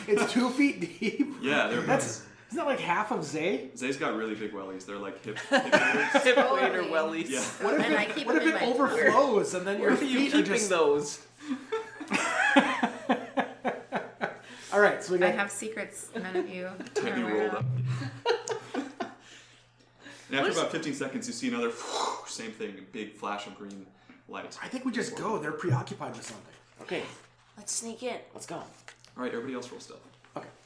It's 2 feet deep. Yeah, they're Isn't that like half of Zay? Zay's got really big wellies. They're like hip waders. Hip Totally. waiter wellies. Yeah. What if And I it, keep what them if in it my overflows and then Where your are you feet are keeping just... those? All right, so we I got... have secrets none of you are Tightly aware rolled of. up. And after about 15 seconds, you see another same thing, a big flash of green light. I think we just go. They're preoccupied with something. Okay, Let's sneak in. let's go. All right, everybody else roll stealth.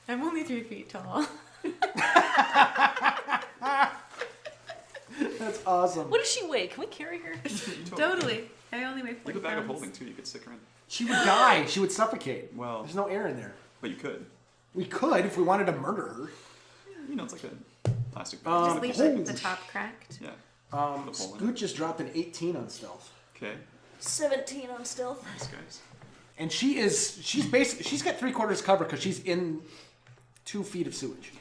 I'm only 3 feet tall. That's awesome. What does she weigh? Can we carry her? Totally. I only weigh You 40 have a bag of pounds. holding too. You could stick her in. She would die. She would suffocate. Well, There's no air in there. but you could. We could if we wanted to murder her. You know, it's like a plastic bag. Just leave the Holy top cracked. Yeah. Scoot just dropped an 18 on stealth. Okay. 17 on stealth. Nice guys. And she's basically, she's got 3/4 cover because she's in 2 feet of sewage.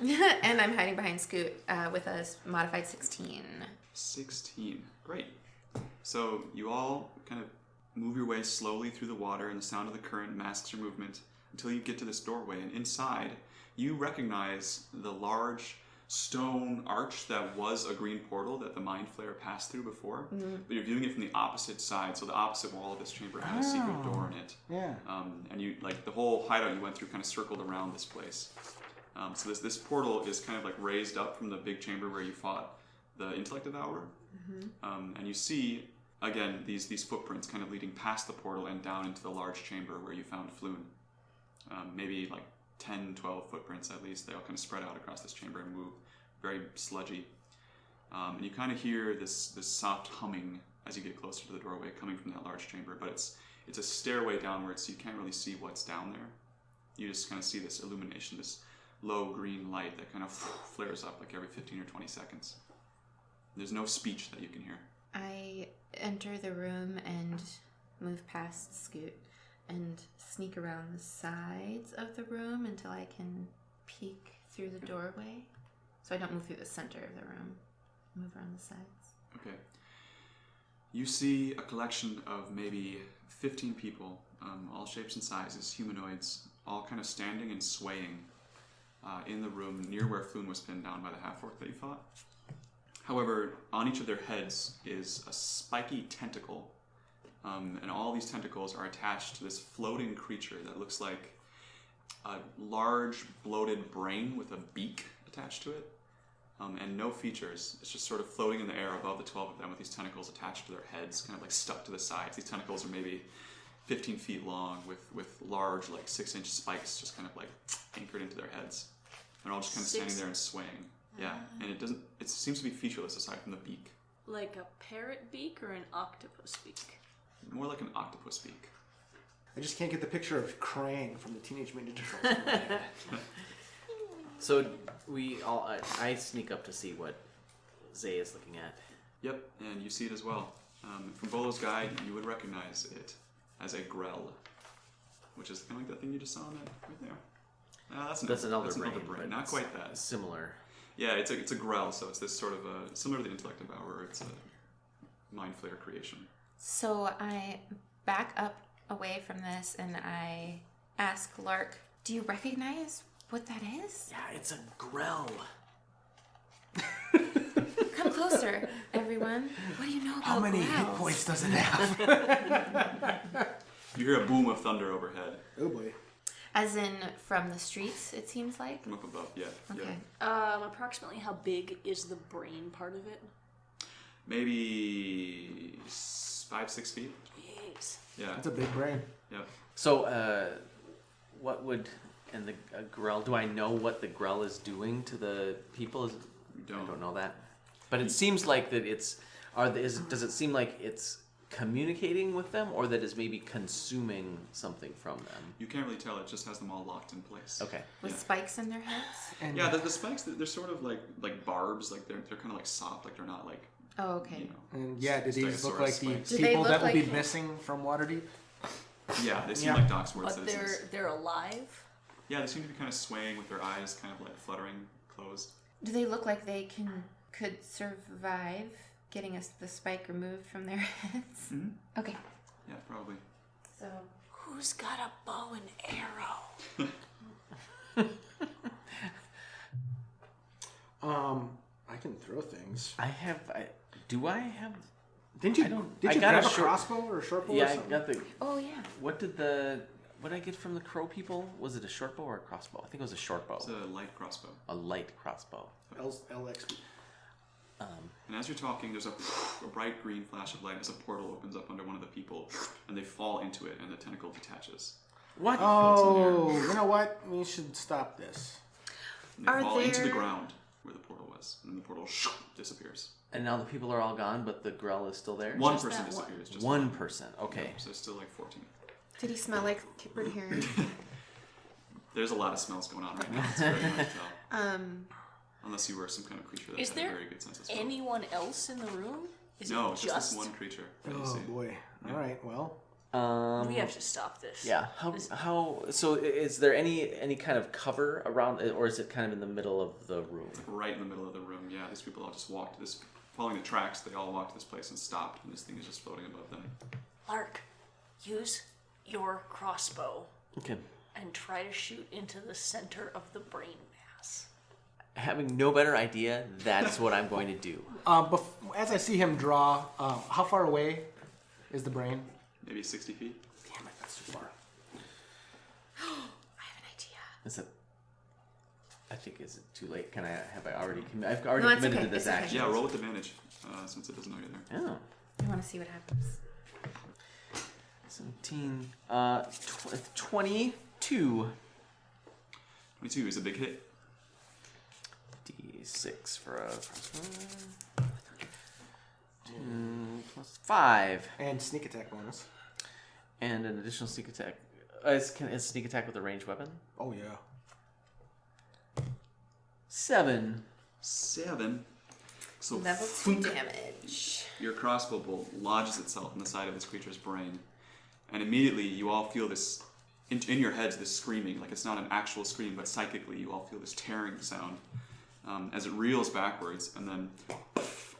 And I'm hiding behind Scoot with a modified 16. 16. Great. So you all kind of move your way slowly through the water, and the sound of the current masks your movement until you get to this doorway. And inside, you recognize the large stone arch that was a green portal that the mind flayer passed through before, but you're viewing it from the opposite side. So the opposite wall of this chamber had a secret door in it. Yeah. And you like the whole hideout you went through kind of circled around this place. So this portal is kind of like raised up from the big chamber where you fought the intellect devourer, and you see again these footprints kind of leading past the portal and down into the large chamber where you found Floon. Maybe like 10, 12 footprints at least. They all kind of spread out across this chamber and move, very sludgy. And you kind of hear this soft humming as you get closer to the doorway coming from that large chamber, but it's a stairway downwards, so you can't really see what's down there. You just kind of see this illumination, this low green light that kind of flares up like every 15 or 20 seconds. There's no speech that you can hear. I enter the room and move past Scoot and sneak around the sides of the room until I can peek through the doorway. So I don't move through the center of the room. Move around the sides. Okay. You see a collection of maybe 15 people, all shapes and sizes, humanoids, all kind of standing and swaying in the room near where Floon was pinned down by the half-orc that you fought. However, on each of their heads is a spiky tentacle, and all these tentacles are attached to this floating creature that looks like a large bloated brain with a beak attached to it, and no features. It's just sort of floating in the air above the 12 of them with these tentacles attached to their heads, kind of like stuck to the sides. These tentacles are maybe 15 feet long with large, like 6-inch spikes just kind of like anchored into their heads. They're all just kind of standing there and swaying. Yeah, and it seems to be featureless aside from the beak. Like a parrot beak or an octopus beak? More like an octopus beak. I just can't get the picture of Krang from the Teenage Mutant Ninja Turtles. in my head. So I sneak up to see what Zay is looking at. Yep, and you see it as well. From Bolo's guide, you would recognize it as a grell, which is kind of like that thing you just saw on that right there. That's another brain. but Not quite that. Similar. Yeah, it's a grell, so it's this sort of similar to the intellect devourer. It's a mind flayer creation. So I back up away from this and I ask Lark, do you recognize what that is? Yeah, it's a grell. Come closer, everyone. What do you know about How many growls? hit points does it have? You hear a boom of thunder overhead Oh boy. As in from the streets, it seems like? from up above. Yeah, Okay. yeah. Approximately how big is the brain part of it? Maybe 5-6 feet. Jeez. Yeah, That's a big brain. yeah. So, what would and the grell? Do I know what the grell is doing to the people? You I don't know that, but it seems like that it's. Does it seem like it's communicating with them, or that is maybe consuming something from them? You can't really tell. It just has them all locked in place. Okay. With Yeah. spikes in their heads? And Yeah, the spikes, they're sort of like barbs. Like they're kind of like soft. Like they're not like, Oh, okay. you know. And yeah, do these look like the Stegosaurus Do they people look that will be like- missing from Waterdeep? Yeah, they seem Yeah. like Docksworth But citizens. they're alive? Yeah, they seem to be kind of swaying with their eyes kind of like fluttering closed. Do they look like they could survive getting the spike removed from their heads? Mm-hmm. Okay. Yeah, probably. So Who's got a bow and arrow? I can throw things. Do I have? Didn't you? I don't- Did I you got grab a a short- crossbow or a short bow? or Yeah, I something? got the. oh yeah. What did I get from the crow people? Was it a short bow or a crossbow? I think it was a short bow. It's a light crossbow. A light crossbow. LXP. And as you're talking, there's a bright green flash of light as a portal opens up under one of the people, and they fall into it, and the tentacle detaches. What? Oh, you know what? We should stop this. And they Are fall into the there- ground where the portal was, and the portal disappears. And now the people are all gone, but the grell is still there. One Just person that one. disappears. Just One person. Okay. So it's still like 14. Did he smell like Kipper Heron? There's a lot of smells going on right now. It's very hard to tell. Unless you were some kind of creature that Is had there a very good sense of smell. anyone else in the room? Is No, it it's just this one creature that you Oh see. boy. All right. Well, We have to stop this. Yeah. How? So is there any kind of cover around it, or is it kind of in the middle of the room? Right in the middle of the room, yeah. These people all just walked this, following the tracks, they all walked to this place and stopped, and this thing is just floating above them. Lark, use your crossbow Okay. and try to shoot into the center of the brain mass. Having no better idea, that's what I'm going to do. as I see him draw, how far away is the brain? Maybe 60 feet. Damn it, that's too far. I have an idea. Is it? I think is it too late? Can I have I already? I've already No, it's committed okay, to this it's okay. action. Yeah, roll with advantage, since it doesn't know you're there. Oh. I want to see what happens. 17. 22. 22 is a big hit. D6 for a crossbow. 2 plus 5. And sneak attack bonus. And an additional sneak attack. Is sneak attack with a ranged weapon? Oh yeah. 7. 7. So Level 2 thunk, damage. your crossbow bolt lodges itself in the side of this creature's brain, and immediately you all feel this, in your heads, this screaming. Like it's not an actual scream, but psychically you all feel this tearing sound as it reels backwards, and then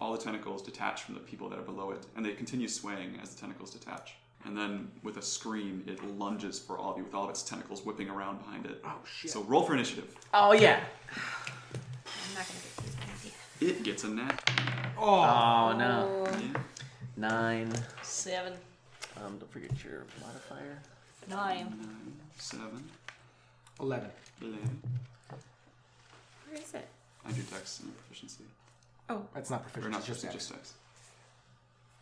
all the tentacles detach from the people that are below it, and they continue swaying as the tentacles detach. And then, with a scream, it lunges for all of you with all of its tentacles whipping around behind it. Oh shit. So roll for initiative. Oh, yeah. I'm not going to get to use my idea. It gets a nat. Oh, no. Yeah. 9. 7, Don't forget your modifier. 9. 7. 11. 11. Where is it? I do dex and proficiency. Oh, That's not Or proficient. not It's just proficiency, dex. just dex.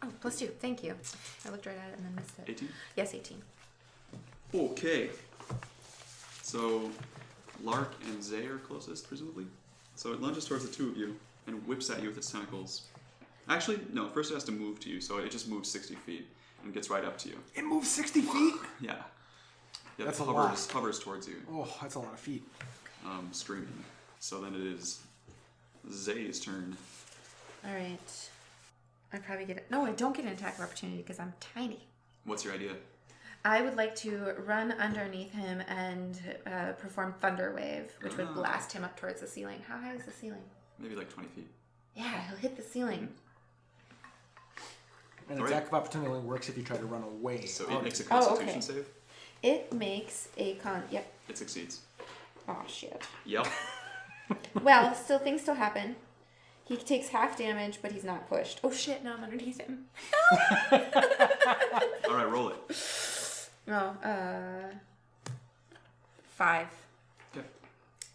oh, plus 2. Thank you. I looked right at it and then missed it. 18? Yes, 18. Okay. So, Lark and Zay are closest, presumably? So it lunges towards the two of you and whips at you with its tentacles. Actually, no, first it has to move to you, so it just moves 60 feet and gets right up to you. It moves 60 feet? Yeah. That's it a lot. hovers towards you, Oh, that's a lot of feet. screaming. So then it is Zay's turn. All right. I probably get it. No, I don't get an attack of opportunity because I'm tiny. What's your idea? I would like to run underneath him and perform Thunder Wave, which would blast him up towards the ceiling. How high is the ceiling? Maybe like 20 feet. Yeah, he'll hit the ceiling. An attack of opportunity only works if you try to run away. So Oh, it makes a Constitution okay. save. It makes a con. Yep. It succeeds. Oh shit. Yep. Well, things still happen. He takes half damage, but he's not pushed. Oh shit! Now I'm underneath him. All right, roll it. Oh, 5. Okay.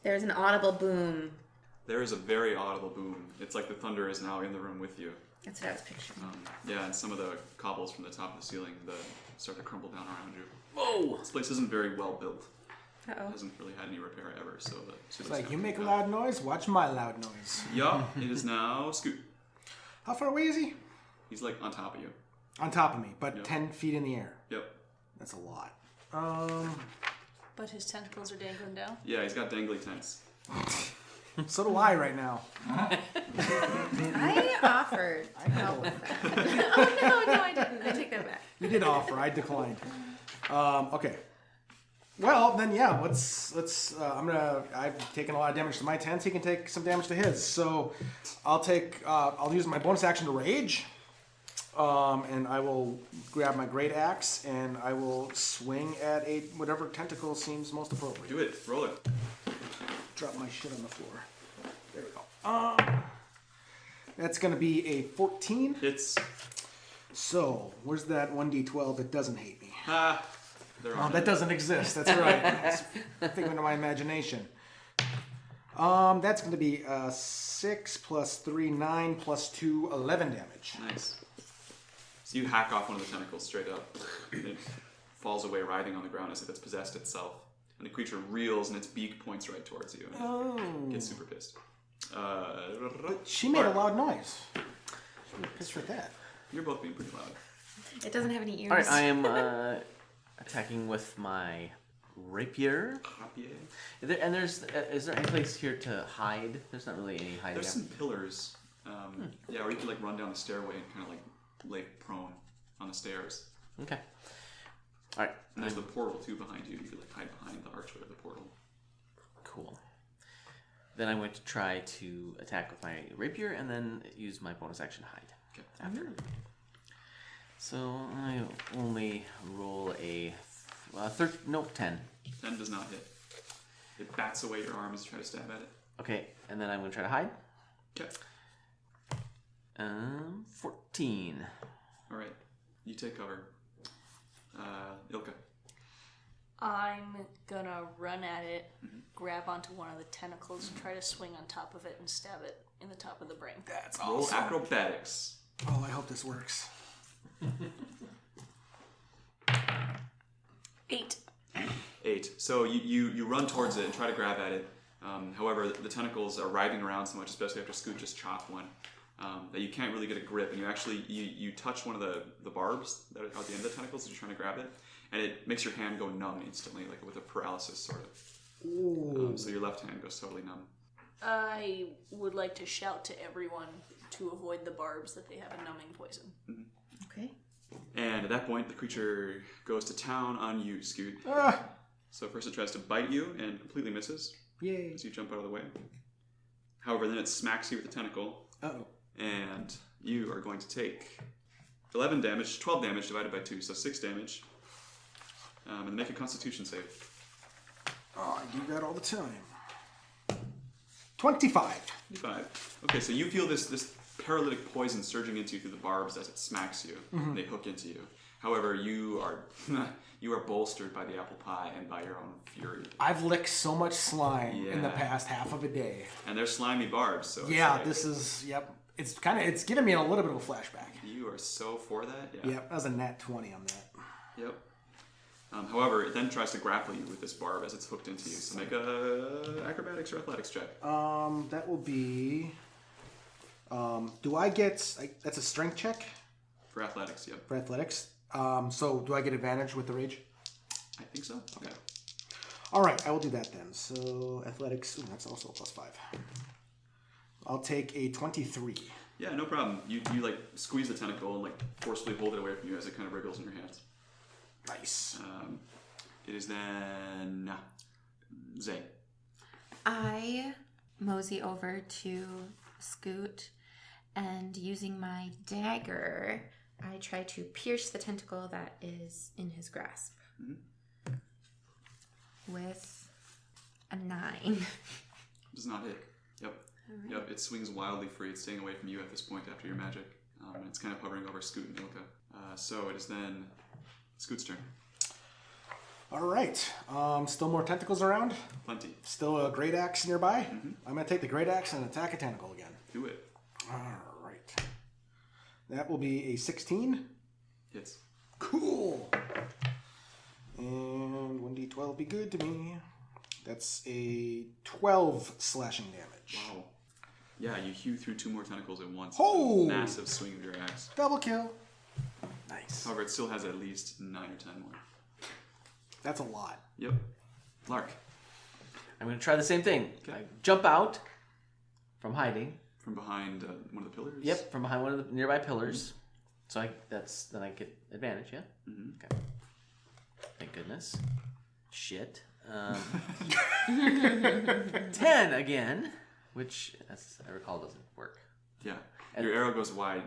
There's an audible boom. There is a very audible boom. It's like the thunder is now in the room with you. That's what I was picturing. Yeah, and some of the cobbles from the top of the ceiling start to crumble down around you. Whoa! This place isn't very well built. Uh oh. It hasn't really had any repair ever, so It's like, you make a loud noise, watch my loud noise. Yup, it is now Scoot. How far away is he? He's like on top of you. On top of me, but Yep. 10 feet in the air. Yep. That's a lot. But his tentacles are dangling down. Yeah, he's got dangly tents. So do I right now. I offered help with that. Oh no, I didn't. I take that back. You did offer, I declined. Okay. Well, then yeah, I've taken a lot of damage to my tents. He can take some damage to his. So I'll use my bonus action to rage. And I will grab my great axe and I will swing at whatever tentacle seems most appropriate. Do it. Roll it. Drop my shit on the floor. There we go. That's going to be a 14. Hits. So, where's that 1d12 that doesn't hate me? Ha! Oh, that doesn't exist. That's right. It's a figment of my imagination. That's going to be 6 plus 3, 9 plus 2, 11 damage. Nice. So you hack off one of the tentacles straight up. And it falls away, writhing on the ground as if it's possessed itself. And the creature reels and its beak points right towards you. And it gets super pissed. She made a loud noise. She was pissed for that. You're both being pretty loud. It doesn't have any ears. All right, I am attacking with my rapier. Is there any place here to hide? There's not really any hiding. There's some pillars. Yeah, or you could like run down the stairway and kind of like lay prone on the stairs. Okay. All right. And there's the portal too behind you. You could like hide behind the archway of the portal. Cool. Then I'm going to try to attack with my rapier and then use my bonus action hide. Okay. After. So I only roll a 10. 10 does not hit. It bats away your arm as you try to stab at it. Okay, and then I'm going to try to hide. Okay. 14. All right. You take cover. Ilka. I'm gonna run at it, grab onto one of the tentacles, and try to swing on top of it and stab it in the top of the brain. That's Roll awesome. acrobatics. Oh, I hope this works. 8. 8. So you run towards it and try to grab at it. However, the tentacles are writhing around so much, especially after Scoot just chopped one, that you can't really get a grip. And you actually you touch one of the barbs that are at the end of the tentacles as you're trying to grab it, and it makes your hand go numb instantly, like with a paralysis sort of. So your left hand goes totally numb. I would like to shout to everyone to avoid the barbs that they have a numbing poison. Okay. And at that point, the creature goes to town on you, Scoot. So first it tries to bite you and completely misses. Yay. As you jump out of the way. However, then it smacks you with the tentacle. Uh-oh. And you are going to take 12 damage divided by 2, so 6 damage. And make a Constitution save. Oh, I do that all the time. 25. 5. Okay, so you feel this paralytic poison surging into you through the barbs as it smacks you. And they hook into you. However, you are bolstered by the apple pie and by your own fury. I've licked so much slime in the past half of a day. And they're slimy barbs, so Yeah, it's like, this is, yep. It's giving me a little bit of a flashback. you are so for that. Yeah. Yep, that was a nat 20 on that. Yep. However, it then tries to grapple you with this barb as it's hooked into you. So make a acrobatics or athletics check. That will be. Do I get? That's a strength check For athletics, yep. for athletics. So do I get advantage with the rage? I think so. Okay. All right, I will do that then. So athletics. Ooh, that's also a +5. I'll take a 23. Yeah, no problem. You like squeeze the tentacle and like forcefully hold it away from you as it kind of wriggles in your hands. Nice. It is then Zay. I mosey over to Scoot, and using my dagger, I try to pierce the tentacle that is in his grasp with a 9. Does not hit. Yep. Alright. Yep. It swings wildly free. It's staying away from you at this point after your magic. And it's kind of hovering over Scoot and Ilka. So it is then Scoot's turn. All right. Still more tentacles around. Plenty. Still a great axe nearby. I'm gonna take the great axe and attack a tentacle again. Do it. All right. That will be a 16. Hits. Cool. And 1d12 be good to me. That's a 12 slashing damage. Wow. Yeah, you hew through 2 more tentacles at once. Oh! Massive swing of your axe. Double kill. Nice. However, it still has at least 9 or 10 more. That's a lot. Yep. Lark. I'm going to try the same thing. Okay. I jump out from hiding. From behind one of the pillars? Yep, from behind one of the nearby pillars. So then I get advantage, yeah? Okay. Thank goodness. Shit. 10 again, which, as I recall, doesn't work. Yeah. Your arrow goes wide.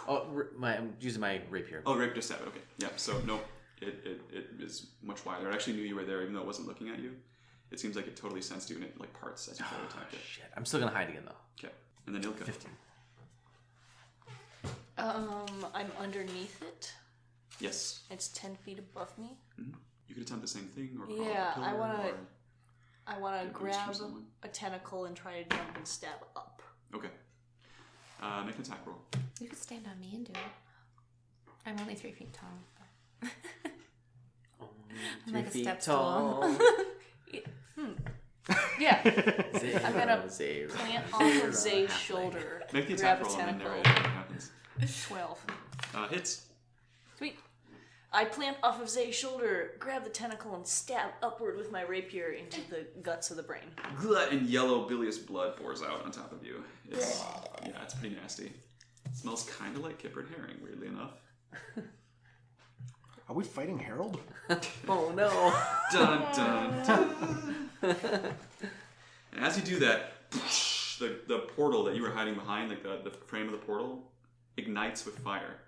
Oh, I'm using my rapier. Oh, rapier stab it. Okay. Yeah. So nope. It is much wider. It actually knew you were there, even though it wasn't looking at you. It seems like it totally sensed you, and it like parts as you try to attack it. Shit. I'm still gonna hide again though. Okay. And then Ilka. 15. I'm underneath it. Yes. It's 10 feet above me. You could attempt the same thing, or crawl up Yeah, a pillar, I wanna or get a boost from grab someone. a tentacle and try to jump and stab up. Okay. Make an attack roll. You could stand on me and do it. I'm only 3 feet tall. But I'm like a 3 step feet tall. Yeah. Zero, I'm gonna zero, plant zero, off of Zay's halfway. shoulder. Make the grab attack a roll and then tentacle. narrate what happens. 12. Hits. Sweet. I plant off of Zay's shoulder, grab the tentacle, and stab upward with my rapier into the guts of the brain. And yellow bilious blood pours out on top of you. It's pretty nasty. It smells kind of like kippered herring, weirdly enough. Are we fighting Harold? Oh no. Dun dun dun. And as you do that, the portal that you were hiding behind, like the frame of the portal, ignites with fire.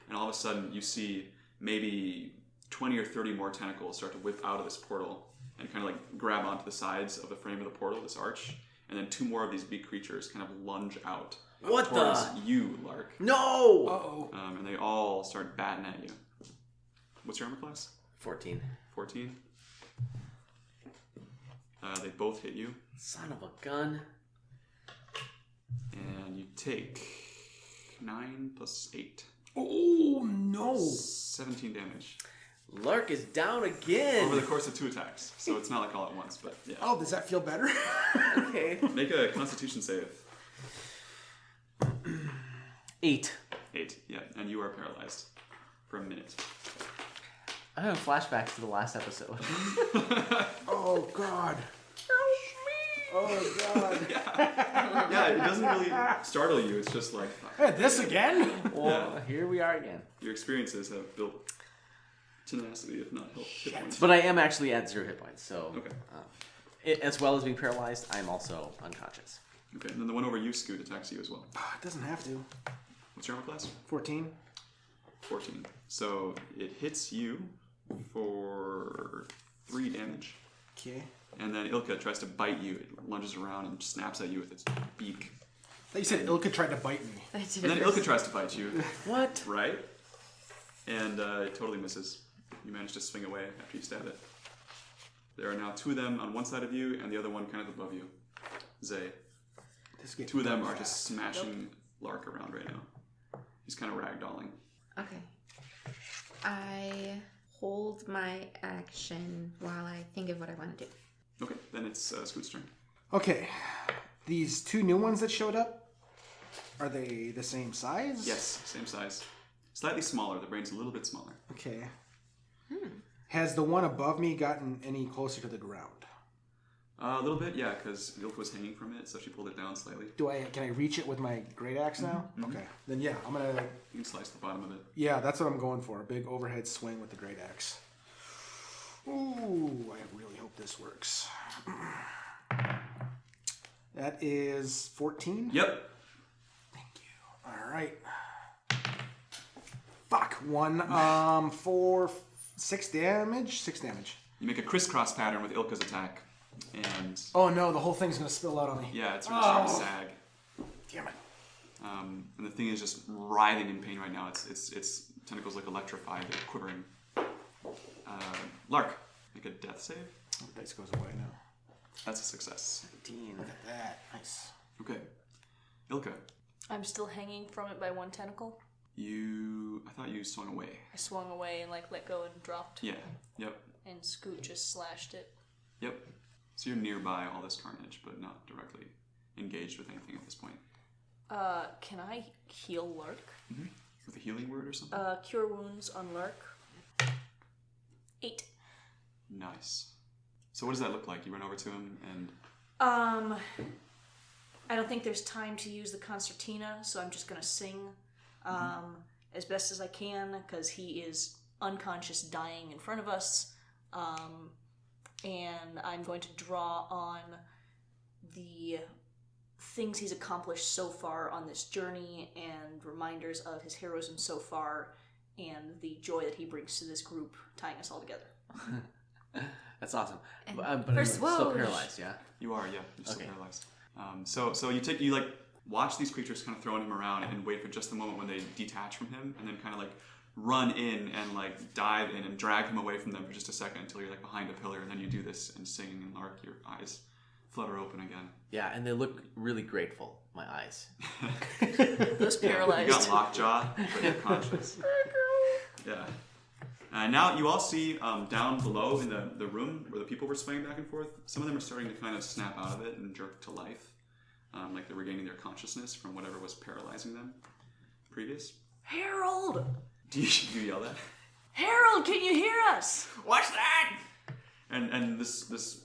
And all of a sudden, you see maybe 20 or 30 more tentacles start to whip out of this portal and kind of like grab onto the sides of the frame of the portal, this arch. And then 2 more of these big creatures kind of lunge out What towards the? you, Lark. No! Uh-oh. And they all start batting at you. What's your armor class? 14. 14. They both hit you. Son of a gun. And you take 9 plus 8. Oh no! 17 damage. Lark is down again. Over the course of 2 attacks. So it's not like all at once, but yeah. Oh, does that feel better? Okay. Make a constitution save. 8. 8, yeah. And you are paralyzed for a minute. I'm having flashbacks to the last episode. Oh god. Oh god. Yeah, it doesn't really startle you. It's just like, Hey, this again? Well, here we are again. your experiences have built tenacity, if not health hit points. But I am actually at 0 hit points, so Okay. as well as being paralyzed, I'm also unconscious. Okay, and then the one over you, Scoot, attacks you as well. It doesn't have to. What's your armor class? 14. 14. So it hits you for 3 damage. Okay. And then Ilka tries to bite you. It lunges around and snaps at you with its beak. Thought you said Ilka tried to bite me. I did And then it Ilka first. tries to bite you, What? right? And it totally misses. You manage to swing away after you stab it. There are now 2 of them on one side of you, and the other one kind of above you. Zay. This gets 2 of them are fast. just smashing Lark around right now. He's kind of ragdolling. Okay. I hold my action while I think of what I want to do. Okay, then it's Scoot's turn. Okay, these two new ones that showed up, are they the same size? Yes, same size. Slightly smaller. The brain's a little bit smaller. Okay. Has the one above me gotten any closer to the ground? A little bit, yeah, because Ilk was hanging from it, so she pulled it down slightly. Can I reach it with my great axe now? Mm-hmm. Okay. Then yeah, I'm gonna. You can slice the bottom of it. Yeah, that's what I'm going for. A big overhead swing with the great axe. Ooh, I really hope this works. That is 14. Yep. Thank you. All right. Fuck. 1, 4, 6 damage. 6 damage. You make a crisscross pattern with Ilka's attack, and Oh no, the whole thing's gonna spill out on me. yeah, it's really starting to sag. Damn it. And the thing is just writhing in pain right now. Its tentacles look electrified, they're quivering. Lark, make a death save. Oh, the dice goes away now. That's a success. 17. Look at that. Nice. Okay. Ilka, I'm still hanging from it by one tentacle. I thought you swung away. I swung away and like let go and dropped. Yeah. Yep. And Scoot just slashed it. Yep. So you're nearby all this carnage, but not directly engaged with anything at this point. Can I heal Lark? Mm-hmm. With a healing word or something? Cure wounds on Lark. 8. Nice. So what does that look like? You run over to him and... I don't think there's time to use the concertina, so I'm just gonna sing as best as I can, because he is unconscious, dying in front of us. And I'm going to draw on the things he's accomplished so far on this journey and reminders of his heroism so far and the joy that he brings to this group, tying us all together. That's awesome. And But I'm for still SWOJ. paralyzed, yeah? You are, yeah. You're still Okay. paralyzed. So you like watch these creatures kind of throwing him around and wait for just the moment when they detach from him, and then kind of like run in and like dive in and drag him away from them for just a second until you're like behind a pillar, and then you do this and sing, and Lark, your eyes flutter open again. Yeah, and they look really grateful, my eyes. Those paralyzed. You got lockjaw, but you're conscious. Yeah. Now you all see down below in the room where the people were swaying back and forth, some of them are starting to kind of snap out of it and jerk to life. Like they're regaining their consciousness from whatever was paralyzing them previous. Harold! Do you yell that? Harold, can you hear us? What's that? And this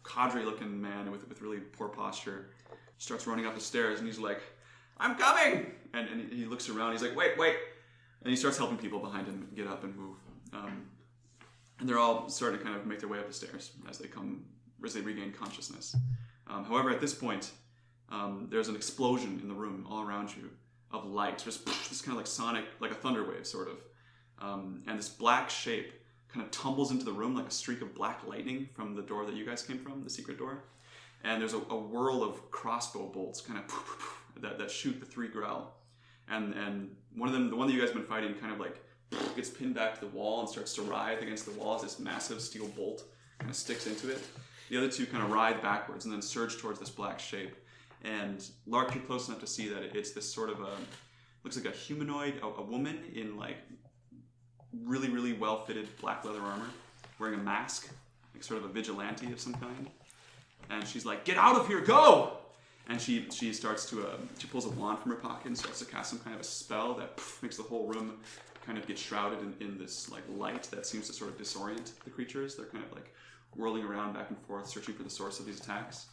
cadre looking man with really poor posture starts running up the stairs, and he's like, I'm coming! And he looks around, he's like, wait. And he starts helping people behind him get up and move. And they're all starting to kind of make their way up the stairs as they regain consciousness. However, at this point, there's an explosion in the room all around you of light, just this kind of like sonic, like a thunder wave sort of. And this black shape kind of tumbles into the room like a streak of black lightning from the door that you guys came from, the secret door. And there's a whirl of crossbow bolts kind of that shoot the 3 growl. And one of them, the one that you guys have been fighting, kind of like gets pinned back to the wall and starts to writhe against the wall as this massive steel bolt kind of sticks into it. The other 2 kind of writhe backwards and then surge towards this black shape. And Lark, you're close enough to see that it's this sort of looks like a humanoid, a woman in like really, really well-fitted black leather armor, wearing a mask, like sort of a vigilante of some kind. And she's like, get out of here, go! And she starts to, she pulls a wand from her pocket and starts to cast some kind of a spell that makes the whole room kind of get shrouded in this like light that seems to sort of disorient the creatures. They're kind of like whirling around back and forth, searching for the source of these attacks.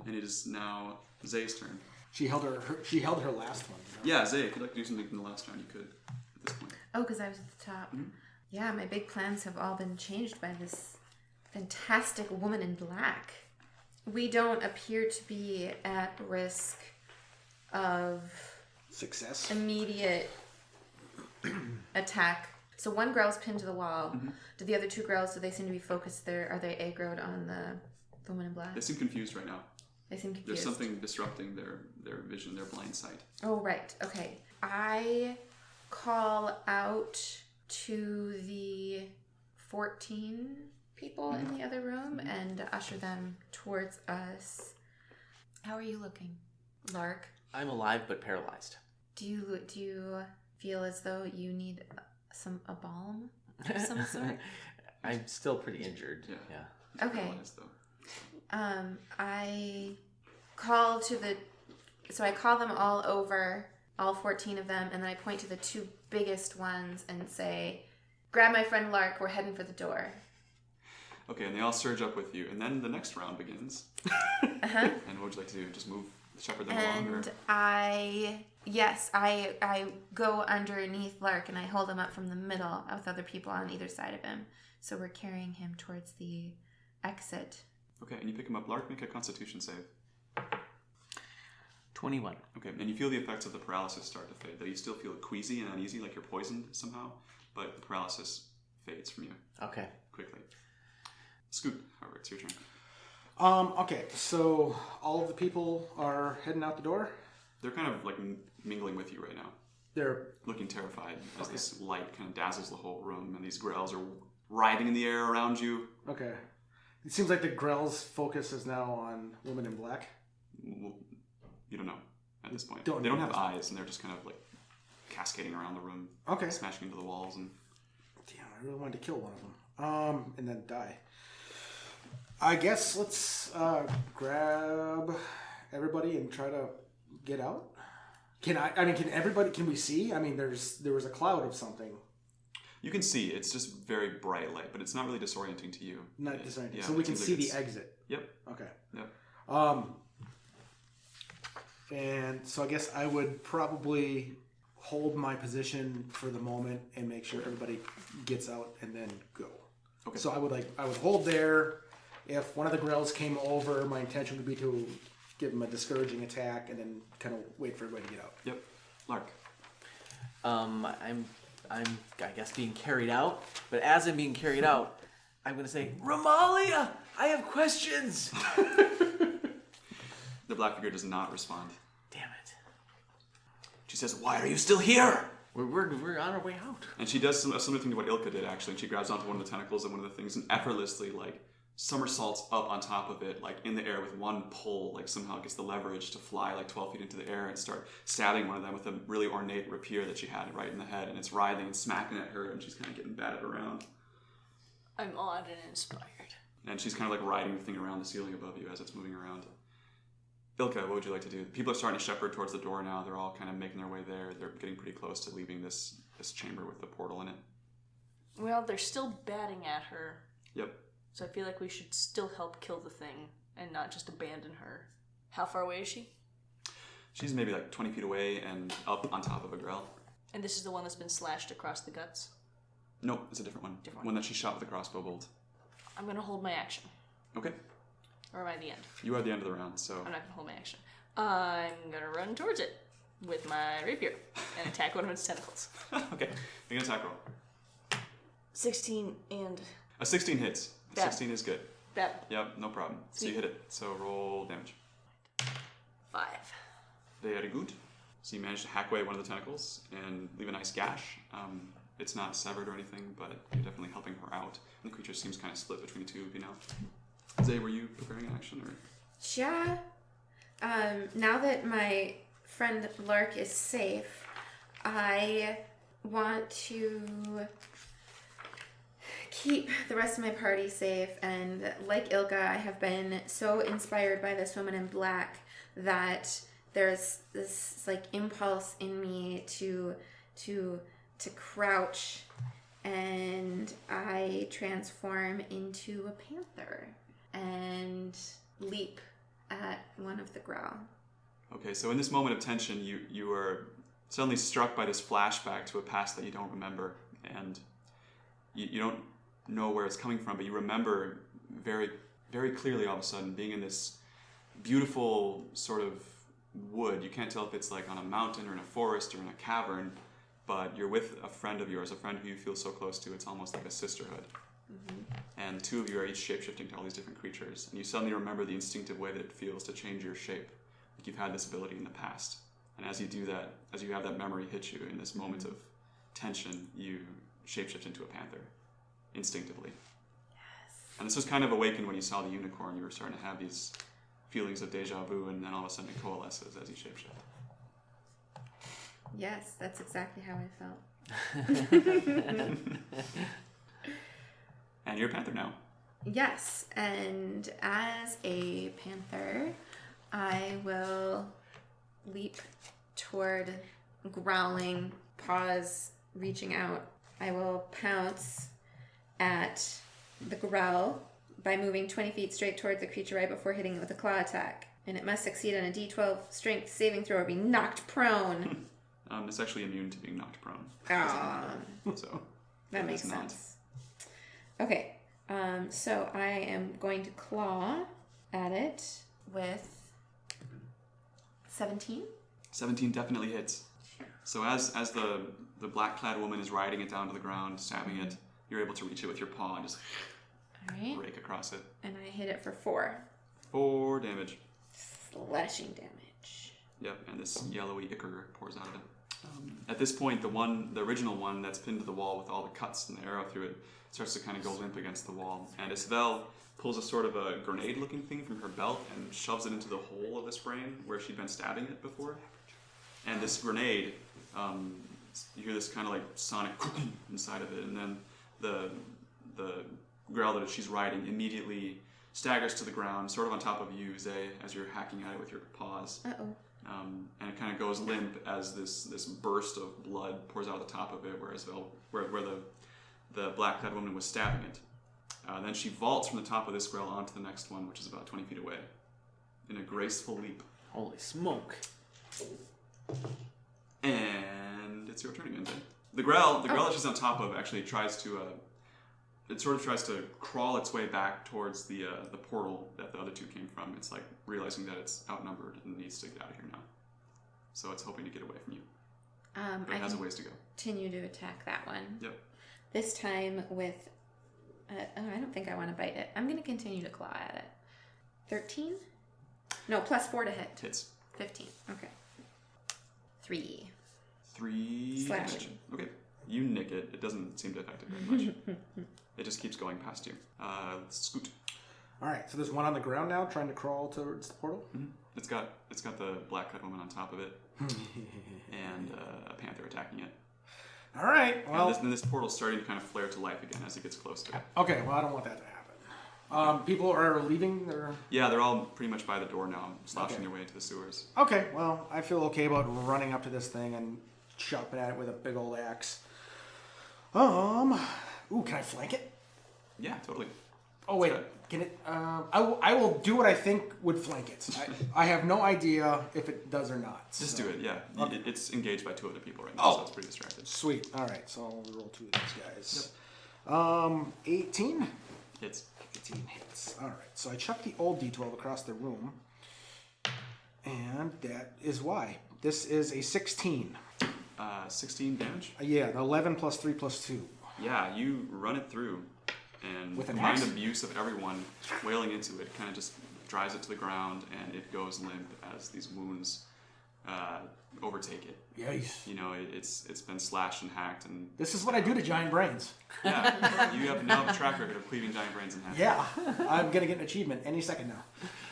And it is now Zay's turn. She held her last one. Yeah, Zay, if you'd like to do something from the last round, you could at this point. Oh, because I was at the top. Mm-hmm. Yeah, my big plans have all been changed by this fantastic woman in black. We don't appear to be at risk of Success. immediate attack. So one growl's pinned to the wall. Mm-hmm. Do the other 2 growls, do they seem to be focused there? Are they aggroed on the woman in black? They seem confused right now. They seem confused. There's something disrupting their vision, their blind sight. Oh, right. Okay. I call out to the 14 people in the other room and usher them towards us. How are you looking, Lark? I'm alive but paralyzed. Do you feel as though you need a balm of some sort? I'm still pretty injured. Yeah. Okay. Paralyzed, though. I call I call them all over, all 14 of them, and then I point to the 2 biggest ones and say, grab my friend Lark, we're heading for the door. Okay, and they all surge up with you, and then the next round begins. Uh-huh. And what would you like to do? Just move, shepherd them along? Or? And I go underneath Lark and I hold him up from the middle with other people on either side of him. So we're carrying him towards the exit. Okay, and you pick him up. Lark, make a constitution save. 21. Okay, and you feel the effects of the paralysis start to fade, though you still feel queasy and uneasy, like you're poisoned somehow, but the paralysis fades from you Okay. quickly. Scoot, however, it's your turn. Okay, so all of the people are heading out the door. They're kind of like mingling with you right now, They're looking terrified as this light kind of dazzles the whole room, and these grells are writhing in the air around you. okay. It seems like the Grell's focus is now on women in black. Well, you don't know at this point. Don't They don't know have at eyes, and they're just kind of like cascading around the room, Okay. smashing into the walls, and Damn, I really wanted to kill one of them. And then die. I guess let's grab everybody and try to get out. Can we see? I mean, there was a cloud of something. you can see it's just very bright light, but it's not really disorienting to you. Not It- disorienting. yeah, So we it can seems see like the it's- exit. Yep. Okay. Yep. And so I guess I would probably hold my position for the moment and make sure everybody gets out and then go. Okay. So I would hold there. If one of the Grells came over, my intention would be to give him a discouraging attack and then kind of wait for everybody to get out. Yep. Lark. I'm I guess being carried out. But as I'm being carried out, I'm gonna say, Romalia, I have questions. The black figure does not respond. Damn it. She says, "Why are you still here?" We're on our way out. And she does a similar thing to what Ilka did, actually. She grabs onto one of the tentacles of one of the things and effortlessly, like, somersaults up on top of it, like, in the air with one pull, like, somehow gets the leverage to fly, like, 12 feet into the air and start stabbing one of them with a really ornate rapier that she had right in the head. And it's writhing and smacking at her, and she's kind of getting batted around. I'm awed and inspired. And she's kind of, like, riding the thing around the ceiling above you as it's moving around. Ilka, what would you like to do? People are starting to shepherd towards the door now. They're all kind of making their way there. They're getting pretty close to leaving this chamber with the portal in it. Well, they're still batting at her, Yep. so I feel like we should still help kill the thing and not just abandon her. How far away is she? She's maybe like 20 feet away and up on top of a grell. And this is the one that's been slashed across the guts? Nope, it's a different one. Different One that she shot with a crossbow bolt. I'm gonna hold my action. Okay. Or am I at the end? You are at the end of the round, so... I'm not gonna hold my action. I'm gonna run towards it with my rapier and attack one of its tentacles. Okay, make an attack roll. 16 and... A 16 hits. A That- 16 is good. that Yep, no problem. So you hit it. So roll damage. 5. Very good. So you managed to hack away one of the tentacles and leave a nice gash. It's not severed or anything, but you're definitely helping her out. And the creature seems kind of split between the two of you now. Zay, were you preparing an action or? Yeah. Now that my friend Lark is safe, I want to keep the rest of my party safe. And like Ilka, I have been so inspired by this woman in black that there's this like impulse in me to crouch, and I transform into a panther and leap at one of the growl. Okay, so in this moment of tension, you are suddenly struck by this flashback to a past that you don't remember, and you don't know where it's coming from, but you remember very, very clearly all of a sudden being in this beautiful sort of wood. You can't tell if it's like on a mountain or in a forest or in a cavern, but you're with a friend of yours, a friend who you feel so close to, it's almost like a sisterhood. Mm-hmm. And two of you are each shape-shifting to all these different creatures, and you suddenly remember the instinctive way that it feels to change your shape. Like you've had this ability in the past. And as you do that, as you have that memory hit you in this moment of tension, you shapeshift into a panther, instinctively. Yes. And this was kind of awakened when you saw the unicorn. You were starting to have these feelings of deja vu, and then all of a sudden it coalesces as you shapeshift. Yes, that's exactly how I felt. And you're a panther now. Yes, and as a panther, I will leap toward growling, paws reaching out. I will pounce at the growl by moving 20 feet straight towards the creature right before hitting it with a claw attack. And it must succeed on a D12 strength saving throw or be knocked prone. It's actually immune to being knocked prone. So That it makes is not. sense. Okay, so I am going to claw at it with 17. 17 definitely hits. So as the black-clad woman is riding it down to the ground, stabbing it, you're able to reach it with your paw and just All right, rake across it. and I hit it for 4. 4 damage. Slashing damage. Yep, and this yellowy ichor pours out of it. At this point, the original one that's pinned to the wall with all the cuts and the arrow through it starts to kind of go limp against the wall. And Isabel pulls a sort of a grenade-looking thing from her belt and shoves it into the hole of this brain where she'd been stabbing it before. And this grenade, you hear this kind of like sonic inside of it, and then the growl that she's riding immediately staggers to the ground, sort of on top of you, Zay, as you're hacking at it with your paws. Uh-oh. And it kind of goes limp as this burst of blood pours out of the top of it, where the black-clad woman was stabbing it. Then she vaults from the top of this growl onto the next one, which is about 20 feet away, in a graceful leap. Holy smoke. And it's your turn again, Zay. The growl that she's on top of actually tries to crawl its way back towards the portal that the other two came from. It's like realizing that it's outnumbered and needs to get out of here now. So it's hoping to get away from you. But it has a ways to go. Continue to attack that one. Yep. This time with... I don't think I want to bite it. I'm going to continue to claw at it. 13? No, plus 4 to hit. Hits. 15. Okay. 3. 3 Slashing. damage. Okay. You nick it. It doesn't seem to affect it very much. It just keeps going past you. Scoot. All right, so there's one on the ground now trying to crawl towards the portal. Mm-hmm. It's got the black-clad woman on top of it, and a panther attacking it. All right, well... And this portal's starting to kind of flare to life again as it gets close to it. Okay, well, I don't want that to happen. People are leaving their... Yeah, they're all pretty much by the door now, sloshing their way into the sewers. Okay, well, I feel okay about running up to this thing and chopping at it with a big old axe. Ooh, can I flank it? Yeah, totally. Oh, wait, can it... I will do what I think would flank it. I have no idea if it does or not. Just so. do it, yeah. Okay. It's engaged by 2 other people right now, so it's pretty distracted. Sweet. All right, so I'll roll 2 of these guys. 18? Hits. 18 hits. All right, so I chuck the old D12 across the room, and that is why. This is a 16. 16 damage? Yeah, 11 plus 3 plus 2. Yeah, you run it through, and With an combined axe? abuse of everyone wailing into it kind of just drives it to the ground, and it goes limp as these wounds overtake it. Yes. You know, it's been slashed and hacked, and This is what I do to giant brains. yeah, you have now a track record of cleaving giant brains in half. Yeah, I'm going to get an achievement any second now.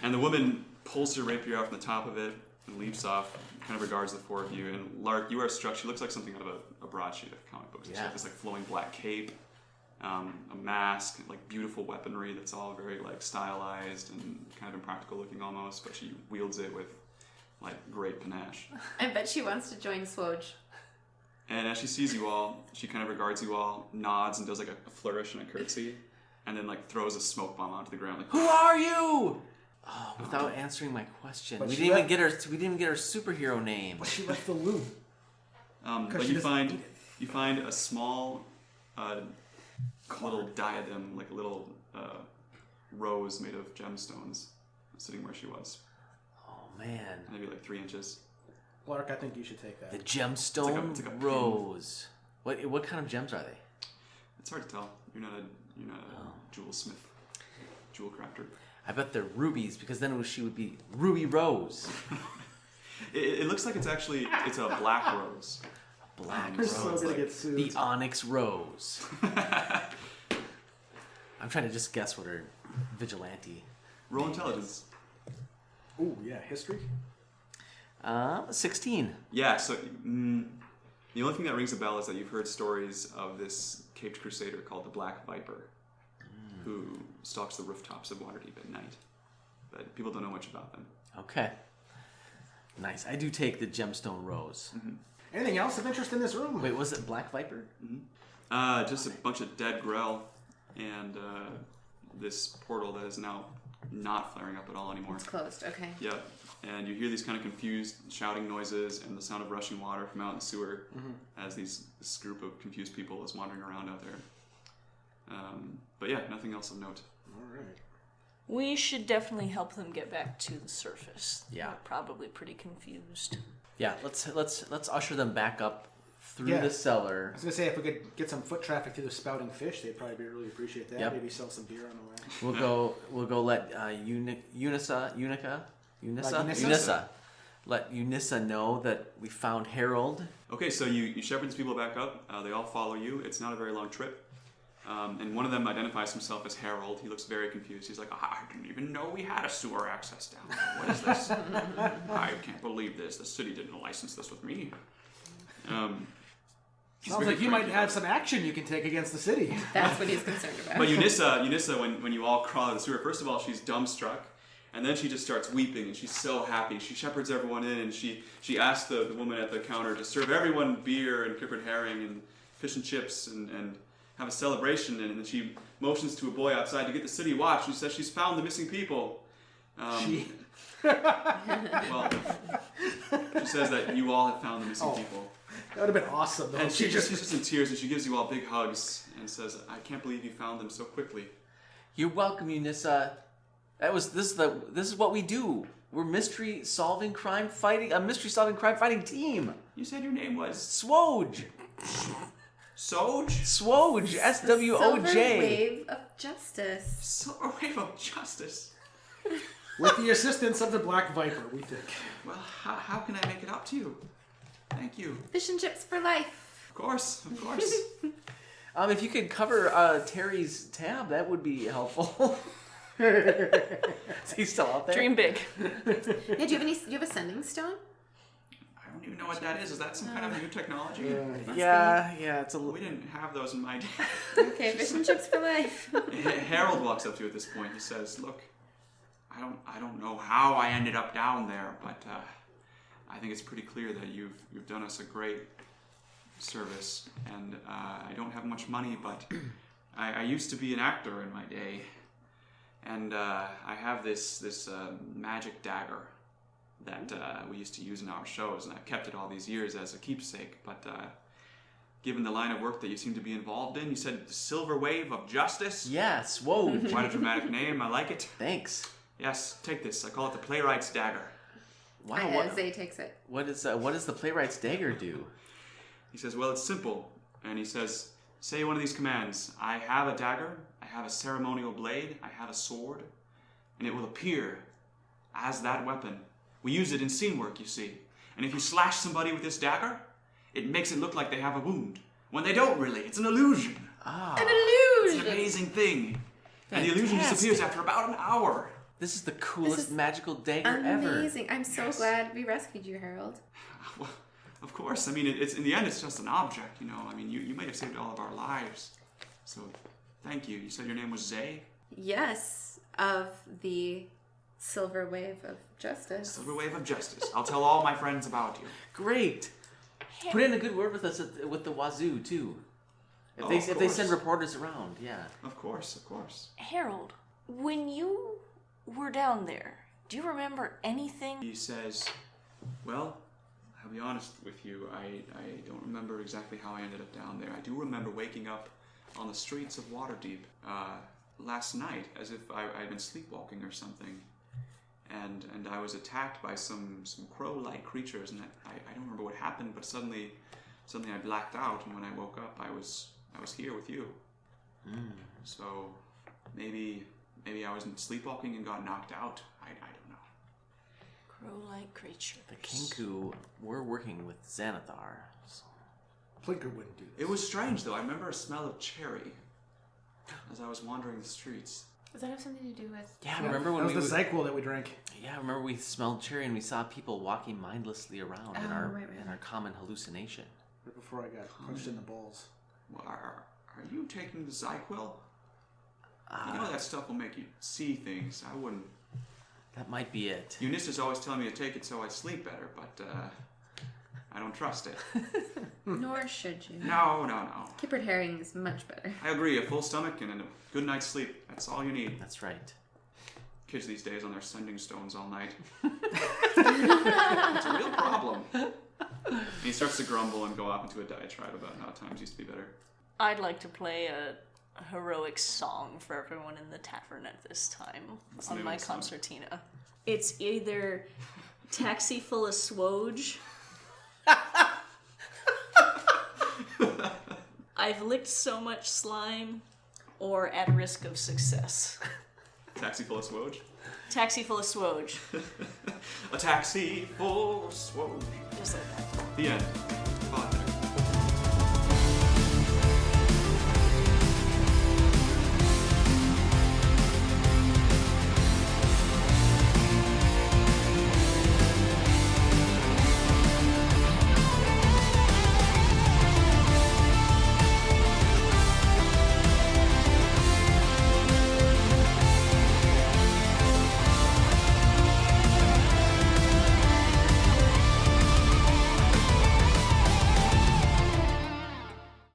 And the woman pulls her rapier out from the top of it and leaps off, kind of regards the 4 of you. And Lark, you are struck. She looks like something out of a broadsheet of comic books. She has this like flowing black cape, a mask, like beautiful weaponry that's all very like stylized and kind of impractical looking almost. But she wields it with like great panache. I bet she wants to join SWOJ. And as she sees you all, she kind of regards you all, nods, and does like a flourish and a curtsy, and then like throws a smoke bomb onto the ground. Like, Who are you? Oh, without answering my question. But We she didn't even left- get her. We didn't even get her superhero name. But she left the loot. but she you doesn't need find a small little diadem, like a little rose made of gemstones, sitting where she was, Oh man, maybe like 3 inches. Lark, I think you should take that. the gemstone it's like a pin. rose. What kind of gems are they? It's hard to tell. You're not a jewel smith, jewel crafter. I bet they're rubies because then she would be Ruby Rose. It looks like it's a black rose. Black We're rose. so gonna get sued. The onyx rose. I'm trying to just guess what her vigilante. Roll intelligence. Ooh, yeah, history? 16. Yeah. So The only thing that rings a bell is that you've heard stories of this caped crusader called the Black Viper, who stalks the rooftops of Waterdeep at night. But people don't know much about them. Okay. Nice. I do take the gemstone rose. Anything else of interest in this room? Wait, was it Black Viper? Just a bunch of dead grell and this portal that is now not flaring up at all anymore. It's closed. Okay. Yeah, and you hear these kind of confused shouting noises and the sound of rushing water from out in the sewer as this group of confused people is wandering around out there. But yeah, nothing else of note. All right. We should definitely help them get back to the surface. Yeah. They're probably pretty confused. Yeah, let's usher them back up through Yeah. the cellar. I was gonna say if we could get some foot traffic through the spouting fish, they'd probably really appreciate that. Yep. Maybe sell some beer on the way. We'll go let Unisa let Unisa know that we found Harold. Okay, so you shepherd these people back up. They all follow you. It's not a very long trip. And one of them identifies himself as Harold. He looks very confused. He's like, I didn't even know we had a sewer access down there. What is this? I can't believe this. The city didn't license this with me. He's Sounds very like you might cranky. have some action you can take against the city. That's what he's concerned about. But Unisa, when you all crawl out of the sewer, first of all, she's dumbstruck. And then she just starts weeping, and she's so happy. She shepherds everyone in, and she asks the woman at the counter to serve everyone beer and pickled herring and fish and chips and have a celebration. And then she motions to a boy outside to get the city watch. She says she's found the missing people. Well, she says that you all have found the missing people. That would have been awesome, though. And she's just in tears, and she gives you all big hugs and says, I can't believe you found them so quickly. You're welcome, Unisa. This is what we do. We're a mystery solving crime fighting team. You said your name was SWOJ. SWOJ? SWOJ. Silver SWOJ. wave of justice. Silver Wave of Justice. With the assistance of the Black Viper, we think. Well, how can I make it up to you? Thank you. Fish and chips for life. Of course, of course. If you could cover Terry's tab, that would be helpful. Is he still out there? Dream big. Yeah, do you have a sending stone? I don't even know what that is. Is that some kind of new technology? Yeah, it's a We little. didn't have those in my day. Okay, fish and chips for life. Harold walks up to you at this point. He says, "Look, I don't know how I ended up down there, but I think it's pretty clear that you've done us a great service. And I don't have much money, but I used to be an actor in my day, and I have this magic dagger that we used to use in our shows, and I've kept it all these years as a keepsake. But given the line of work that you seem to be involved in, you said Silver Wave of Justice? Yeah, SWOJ. Quite a dramatic name. I like it. Thanks. Yes, take this. I call it the Playwright's Dagger. Wow. Zay takes it. What does the playwright's dagger do? He says, well, it's simple. And he says, say one of these commands. I have a dagger, I have a ceremonial blade, I have a sword, and it will appear as that weapon. We use it in scene work, you see. And if you slash somebody with this dagger, it makes it look like they have a wound. When they don't really. It's an illusion. Ah, An It's an illusion! amazing thing. And the illusion disappears after about an hour. this is the coolest This is magical dagger ever. Amazing. I'm so glad we rescued you, Harold. Well, of course. I mean, it's in the end, it's just an object, you know. I mean, you might have saved all of our lives. So, thank you. You said your name was Zay? Yes, of the Silver Wave of Justice. Silver Wave of Justice. I'll tell all my friends about you. Great. Put in a good word with us with the Wazoo too. If Oh, they of if they course. send reporters around, yeah. Of course, of course. Harold, when you were down there, do you remember anything? He says, well, I'll be honest with you, I don't remember exactly how I ended up down there. I do remember waking up on the streets of Waterdeep last night as if I'd been sleepwalking or something. And I was attacked by some crow-like creatures, and I don't remember what happened, but suddenly I blacked out, and when I woke up, I was here with you. So maybe I was sleepwalking and got knocked out. I don't know. Crow-like creature. The Kinku were working with Xanathar. So. Plinker wouldn't do this. It was strange, though. I remember a smell of cherry as I was wandering the streets. Does that have something to do with... Yeah, remember That when was the Zyquil that we drank. remember we smelled cherry and we saw people walking mindlessly around in Oh, our right. in our common hallucination. right before I got punched in the balls. Well, are you taking the Zyquil? You know that stuff will make you see things. I wouldn't. That might be it. Eunice always telling me to take it so I sleep better, but I don't trust it. Nor should you. No. Kippered herring is much better. I agree. A full stomach and a good night's sleep. That's all you need. That's right. Kids these days on their sending stones all night. It's a real problem. And he starts to grumble and go off into a diatribe about how times used to be better. I'd like to play a heroic song for everyone in the tavern at this time What's the on name my of the song? concertina. It's either Taxi Full of SWOJ, I've licked so much slime, or At Risk of Success. Taxi full of SWOJ? Taxi Full of SWOJ. A taxi full of SWOJ. Just like that. The end.